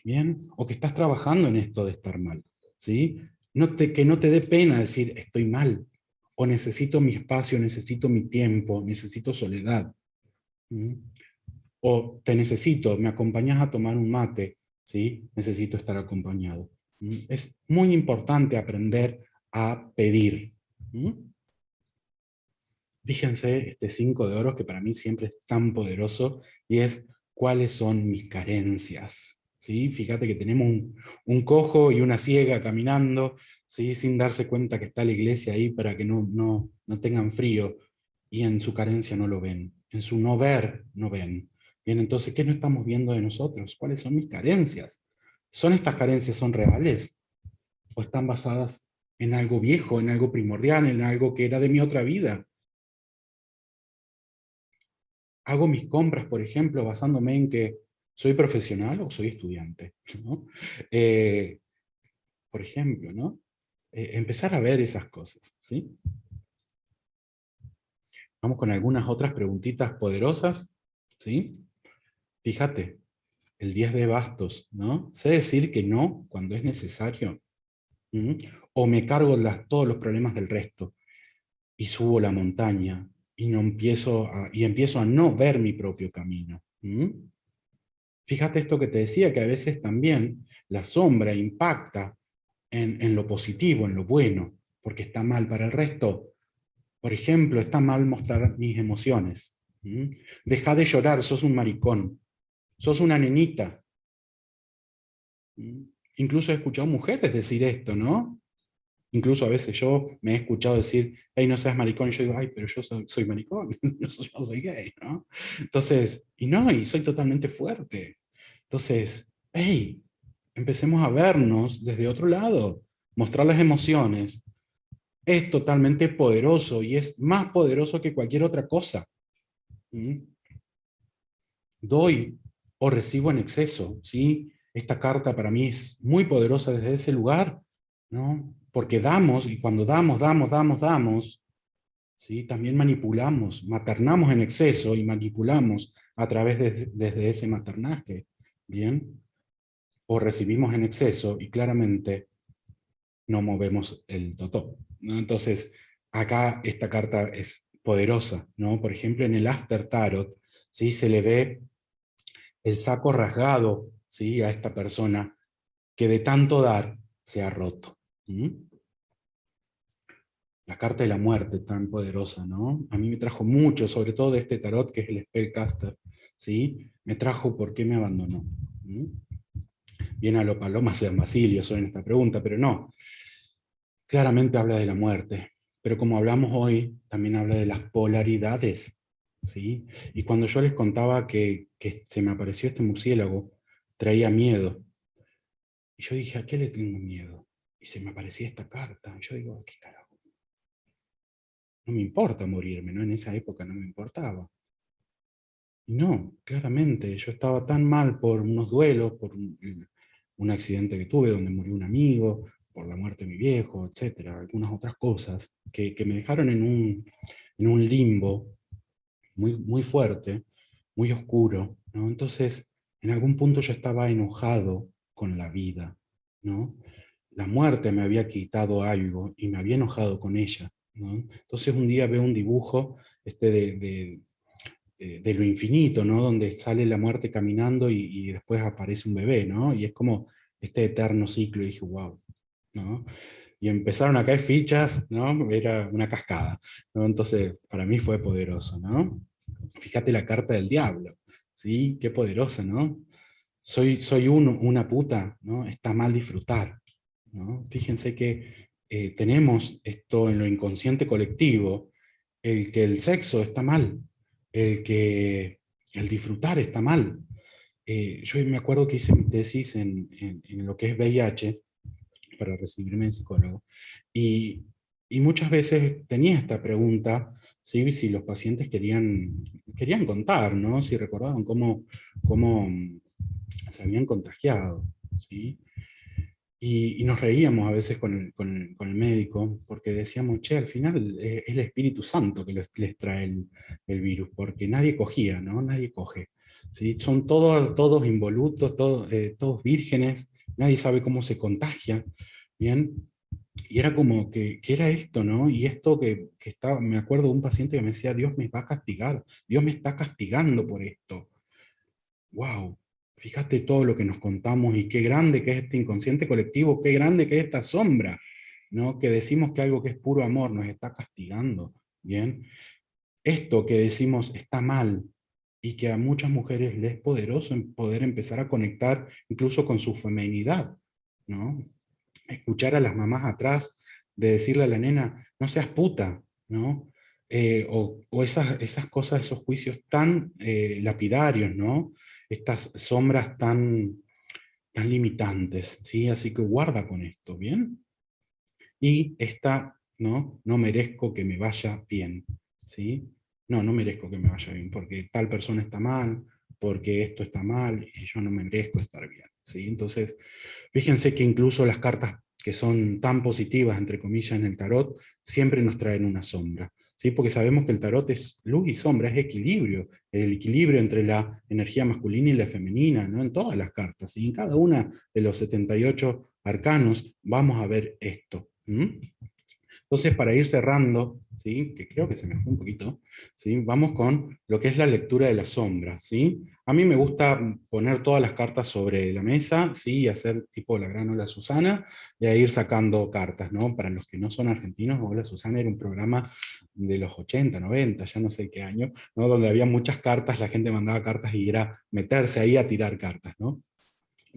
Speaker 1: ¿Bien? O que estás trabajando en esto de estar mal. ¿Sí? Que no te dé pena decir estoy mal. O necesito mi espacio, necesito mi tiempo, necesito soledad. ¿Mm? O te necesito, me acompañas a tomar un mate, ¿sí? Necesito estar acompañado. Es muy importante aprender a pedir. Fíjense este 5 de oros que para mí siempre es tan poderoso y es cuáles son mis carencias. ¿Sí? Fíjate que tenemos un cojo y una ciega caminando, ¿sí? Sin darse cuenta que está la iglesia ahí para que no tengan frío, y en su carencia no lo ven, en su no ver no ven. Bien, entonces, ¿qué no estamos viendo de nosotros? ¿Cuáles son mis carencias? ¿Son estas carencias son reales? ¿O están basadas en algo viejo, en algo primordial, en algo que era de mi otra vida? Hago mis compras, por ejemplo, basándome en que soy profesional o soy estudiante, ¿no? Eh, por ejemplo, ¿no? Empezar a ver esas cosas, ¿sí? Vamos con algunas otras preguntitas poderosas, ¿sí? Fíjate, el 10 de bastos, ¿no? Sé decir que no cuando es necesario, ¿m? O me cargo todos los problemas del resto y subo la montaña y empiezo a no ver mi propio camino. Fíjate esto que te decía, que a veces también la sombra impacta en lo positivo, en lo bueno, porque está mal para el resto. Por ejemplo, está mal mostrar mis emociones. Deja de llorar, sos un maricón, sos una nenita. Incluso he escuchado mujeres decir esto, ¿no? Incluso a veces yo me he escuchado decir, hey, no seas maricón, y yo digo, ay, pero yo soy maricón, yo soy gay, ¿no? Entonces, y soy totalmente fuerte. Entonces, hey, empecemos a vernos desde otro lado. Mostrar las emociones es totalmente poderoso y es más poderoso que cualquier otra cosa. ¿Mm? Doy o recibo en exceso, ¿sí? Esta carta para mí es muy poderosa desde ese lugar, ¿no? Porque damos, y cuando damos, ¿sí? También manipulamos, maternamos en exceso y manipulamos a través desde ese maternaje, ¿bien? O recibimos en exceso y claramente no movemos el totó, ¿no? Entonces, acá esta carta es poderosa, ¿no? Por ejemplo, en el After Tarot, ¿sí? Se le ve el saco rasgado, ¿sí? A esta persona que de tanto dar se ha roto. ¿Mm? La carta de la muerte tan poderosa, ¿no? A mí me trajo mucho, sobre todo de este tarot que es el Spellcaster, ¿sí? Me trajo por qué me abandonó. ¿Mm? Bien a lo Paloma San Basilio en esta pregunta, pero no. Claramente habla de la muerte, pero como hablamos hoy, también habla de las polaridades, ¿sí? Y cuando yo les contaba que se me apareció este murciélago, traía miedo. Y yo dije, ¿a qué le tengo miedo? Y se me aparecía esta carta. Y yo digo, ¿qué carajo? No me importa morirme, ¿no? En esa época no me importaba. Y no, claramente, yo estaba tan mal por unos duelos, por un accidente que tuve donde murió un amigo, por la muerte de mi viejo, etcétera, algunas otras cosas que me dejaron en un limbo muy, muy fuerte, muy oscuro, ¿no? Entonces, en algún punto yo estaba enojado con la vida, ¿no? La muerte me había quitado algo y me había enojado con ella, ¿no? Entonces un día veo un dibujo de lo infinito, ¿no? Donde sale la muerte caminando y después aparece un bebé, ¿no? Y es como este eterno ciclo, y dije, wow, ¿no? Y empezaron a caer fichas, ¿no? Era una cascada, ¿no? Entonces, para mí fue poderoso, ¿no? Fíjate la carta del diablo, ¿sí? Qué poderosa, ¿no? Soy una puta, ¿no? Está mal disfrutar, ¿no? Fíjense que tenemos esto en lo inconsciente colectivo, el que el sexo está mal, el que el disfrutar está mal. Yo me acuerdo que hice mi tesis en lo que es VIH, para recibirme de psicólogo, y, y muchas veces tenía esta pregunta, ¿sí? Si los pacientes querían contar, ¿no? Si recordaban cómo se habían contagiado, ¿sí? Y nos reíamos a veces con el médico, porque decíamos, che, al final es el Espíritu Santo que les trae el virus, porque nadie cogía, ¿no? Nadie coge. ¿Sí? Son todos involutos, todos vírgenes, nadie sabe cómo se contagia, ¿bien? Y era como que era esto, ¿no? Y esto que estaba, me acuerdo de un paciente que me decía, Dios me va a castigar, Dios me está castigando por esto. Wow, fíjate todo lo que nos contamos y qué grande que es este inconsciente colectivo, qué grande que es esta sombra, ¿no? Que decimos que algo que es puro amor nos está castigando, ¿bien? Esto que decimos está mal y que a muchas mujeres les es poderoso en poder empezar a conectar incluso con su feminidad, ¿no? Escuchar a las mamás atrás de decirle a la nena, no seas puta, ¿no? O esas cosas, esos juicios tan lapidarios, ¿no? Estas sombras tan limitantes, ¿sí? Así que guarda con esto, ¿bien? Y esta, ¿no? No merezco que me vaya bien, ¿sí? No, no merezco que me vaya bien, porque tal persona está mal, porque esto está mal, y yo no merezco estar bien, ¿sí? Entonces, fíjense que incluso las cartas que son tan positivas, entre comillas, en el tarot, siempre nos traen una sombra, ¿sí? Porque sabemos que el tarot es luz y sombra, es equilibrio, el equilibrio entre la energía masculina y la femenina, ¿no? En todas las cartas, y en cada una de los 78 arcanos vamos a ver esto. Entonces, para ir cerrando, ¿sí? Que creo que se me fue un poquito, ¿sí? Vamos con lo que es la lectura de la sombra, ¿sí? A mí me gusta poner todas las cartas sobre la mesa, ¿sí? Y hacer tipo la gran Hola Susana, y a ir sacando cartas, ¿no? Para los que no son argentinos, Hola Susana era un programa de los 80, 90, ya no sé qué año, ¿no? Donde había muchas cartas, la gente mandaba cartas y era meterse ahí a tirar cartas, ¿no?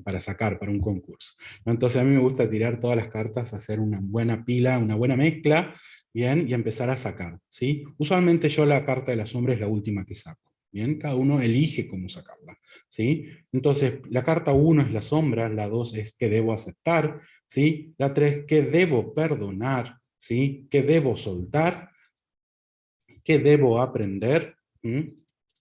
Speaker 1: Para sacar para un concurso, ¿no? Entonces a mí me gusta tirar todas las cartas, hacer una buena pila, una buena mezcla, bien, y empezar a sacar, ¿sí? Usualmente yo la carta de la sombra es la última que saco, bien, cada uno elige cómo sacarla, ¿sí? Entonces la carta 1 es la sombra, la 2 es qué debo aceptar, ¿sí? La 3 qué debo perdonar, ¿sí? ¿Qué debo soltar? ¿Qué debo aprender? ¿Mm?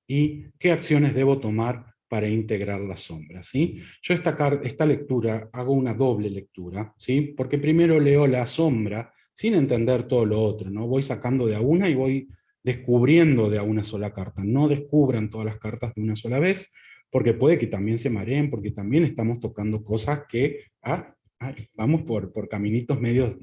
Speaker 1: ¿Y qué acciones debo tomar para integrar la sombra? ¿Sí? Yo esta lectura hago una doble lectura, ¿sí? Porque primero leo la sombra sin entender todo lo otro, ¿no? Voy sacando de a una y voy descubriendo de a una sola carta. No descubran todas las cartas de una sola vez, porque puede que también se mareen, porque también estamos tocando cosas que vamos por caminitos medios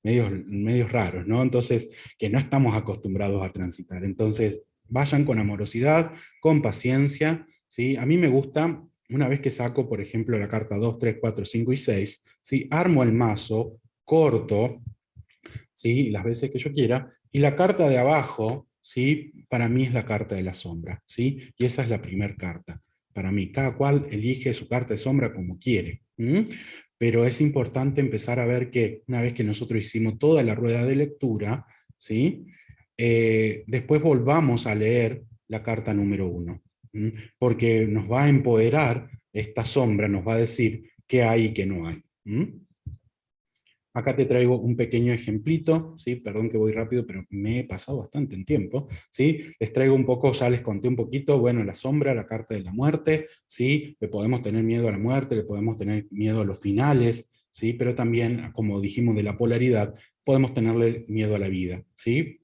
Speaker 1: medios raros, ¿no? Entonces, que no estamos acostumbrados a transitar. Entonces, vayan con amorosidad, con paciencia, ¿sí? A mí me gusta, una vez que saco, por ejemplo, la carta 2, 3, 4, 5 y 6, ¿sí? Armo el mazo, corto, ¿sí? Las veces que yo quiera, y la carta de abajo, ¿sí? Para mí es la carta de la sombra, ¿sí? Y esa es la primera carta. Para mí, cada cual elige su carta de sombra como quiere. Pero es importante empezar a ver que una vez que nosotros hicimos toda la rueda de lectura, ¿sí? Después volvamos a leer la carta número 1, porque nos va a empoderar esta sombra, nos va a decir qué hay y qué no hay. Acá te traigo un pequeño ejemplito, ¿sí? Perdón que voy rápido, pero me he pasado bastante en tiempo, ¿sí? Les traigo un poco, ya les conté un poquito, bueno, la sombra, la carta de la muerte, ¿sí? Le podemos tener miedo a la muerte, le podemos tener miedo a los finales, ¿sí? Pero también, como dijimos de la polaridad, podemos tenerle miedo a la vida, ¿sí?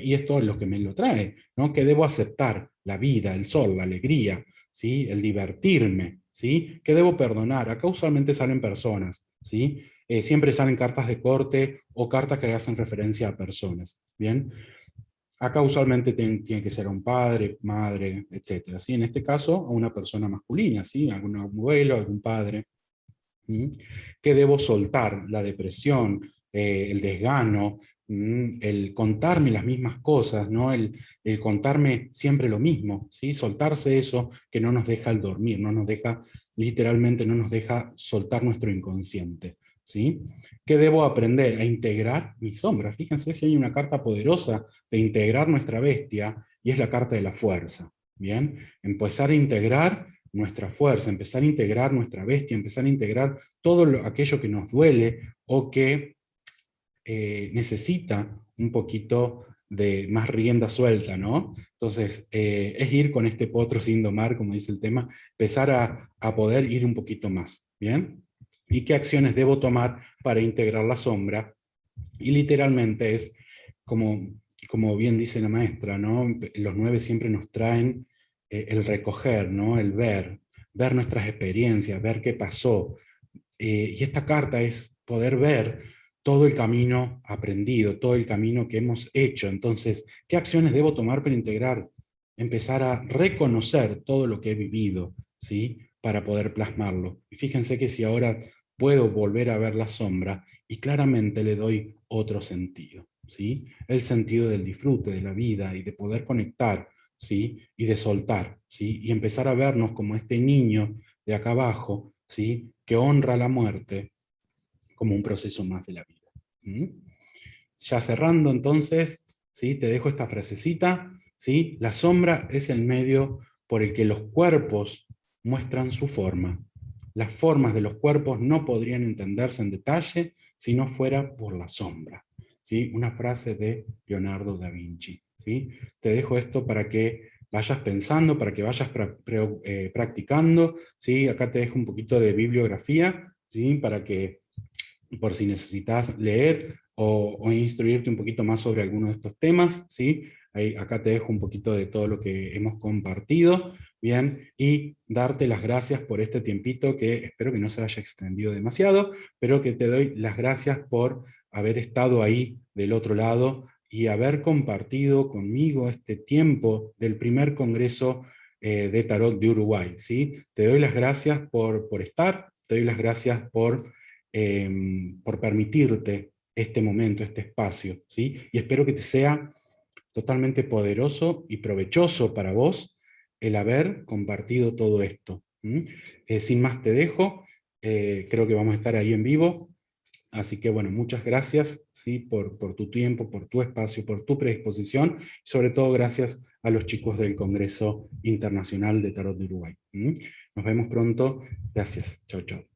Speaker 1: Y esto es lo que me lo trae, ¿no? Que debo aceptar la vida, el sol, la alegría, ¿sí? El divertirme, ¿sí? Que debo perdonar. Acá usualmente salen personas, ¿sí? Siempre salen cartas de corte o cartas que hacen referencia a personas, ¿bien? Acá usualmente tiene que ser un padre, madre, etcétera, ¿sí? En este caso, a una persona masculina, ¿sí? Algún abuelo, algún padre. Que debo soltar la depresión, el desgano, el contarme las mismas cosas, ¿no? El contarme siempre lo mismo, ¿sí? Soltarse eso que no nos deja el dormir, no nos deja, literalmente no nos deja soltar nuestro inconsciente, ¿sí? ¿Qué debo aprender? A integrar mi sombra. Fíjense si hay una carta poderosa de integrar nuestra bestia, y es la carta de la fuerza, ¿bien? Empezar a integrar nuestra fuerza, empezar a integrar nuestra bestia, empezar a integrar todo aquello que nos duele o que necesita un poquito de más rienda suelta, ¿no? Entonces, es ir con este potro sin domar, como dice el tema, empezar a poder ir un poquito más, ¿bien? ¿Y qué acciones debo tomar para integrar la sombra? Y literalmente es, como, como bien dice la maestra, ¿no? Los 9 siempre nos traen el recoger, ¿no? El ver nuestras experiencias, ver qué pasó. Y esta carta es poder ver todo el camino aprendido, todo el camino que hemos hecho. Entonces, ¿qué acciones debo tomar para integrar? Empezar a reconocer todo lo que he vivido, ¿sí? Para poder plasmarlo. Y fíjense que si ahora puedo volver a ver la sombra y claramente le doy otro sentido, ¿sí? El sentido del disfrute de la vida y de poder conectar, ¿sí? Y de soltar, ¿sí? Y empezar a vernos como este niño de acá abajo, ¿sí? Que honra la muerte como un proceso más de la vida. Ya cerrando entonces, ¿sí? Te dejo esta frasecita, ¿sí? La sombra es el medio por el que los cuerpos muestran su forma. Las formas de los cuerpos no podrían entenderse en detalle si no fuera por la sombra, ¿sí? Una frase de Leonardo da Vinci, ¿sí? Te dejo esto para que vayas pensando, para que vayas practicando, ¿sí? Acá te dejo un poquito de bibliografía, ¿sí? Para que, por si necesitas leer o instruirte un poquito más sobre alguno de estos temas, ¿sí? Acá te dejo un poquito de todo lo que hemos compartido, ¿bien? Y darte las gracias por este tiempito que espero que no se haya extendido demasiado, pero que te doy las gracias por haber estado ahí del otro lado y haber compartido conmigo este tiempo del primer congreso de Tarot de Uruguay, ¿sí? Te doy las gracias por estar, te doy las gracias por permitirte este momento, este espacio, ¿sí? Y espero que te sea totalmente poderoso y provechoso para vos el haber compartido todo esto. Sin más te dejo, creo que vamos a estar ahí en vivo, así que bueno, muchas gracias, ¿sí? por tu tiempo, por tu espacio, por tu predisposición, y sobre todo gracias a los chicos del Congreso Internacional de Tarot de Uruguay. Nos vemos pronto, gracias, chao, chao.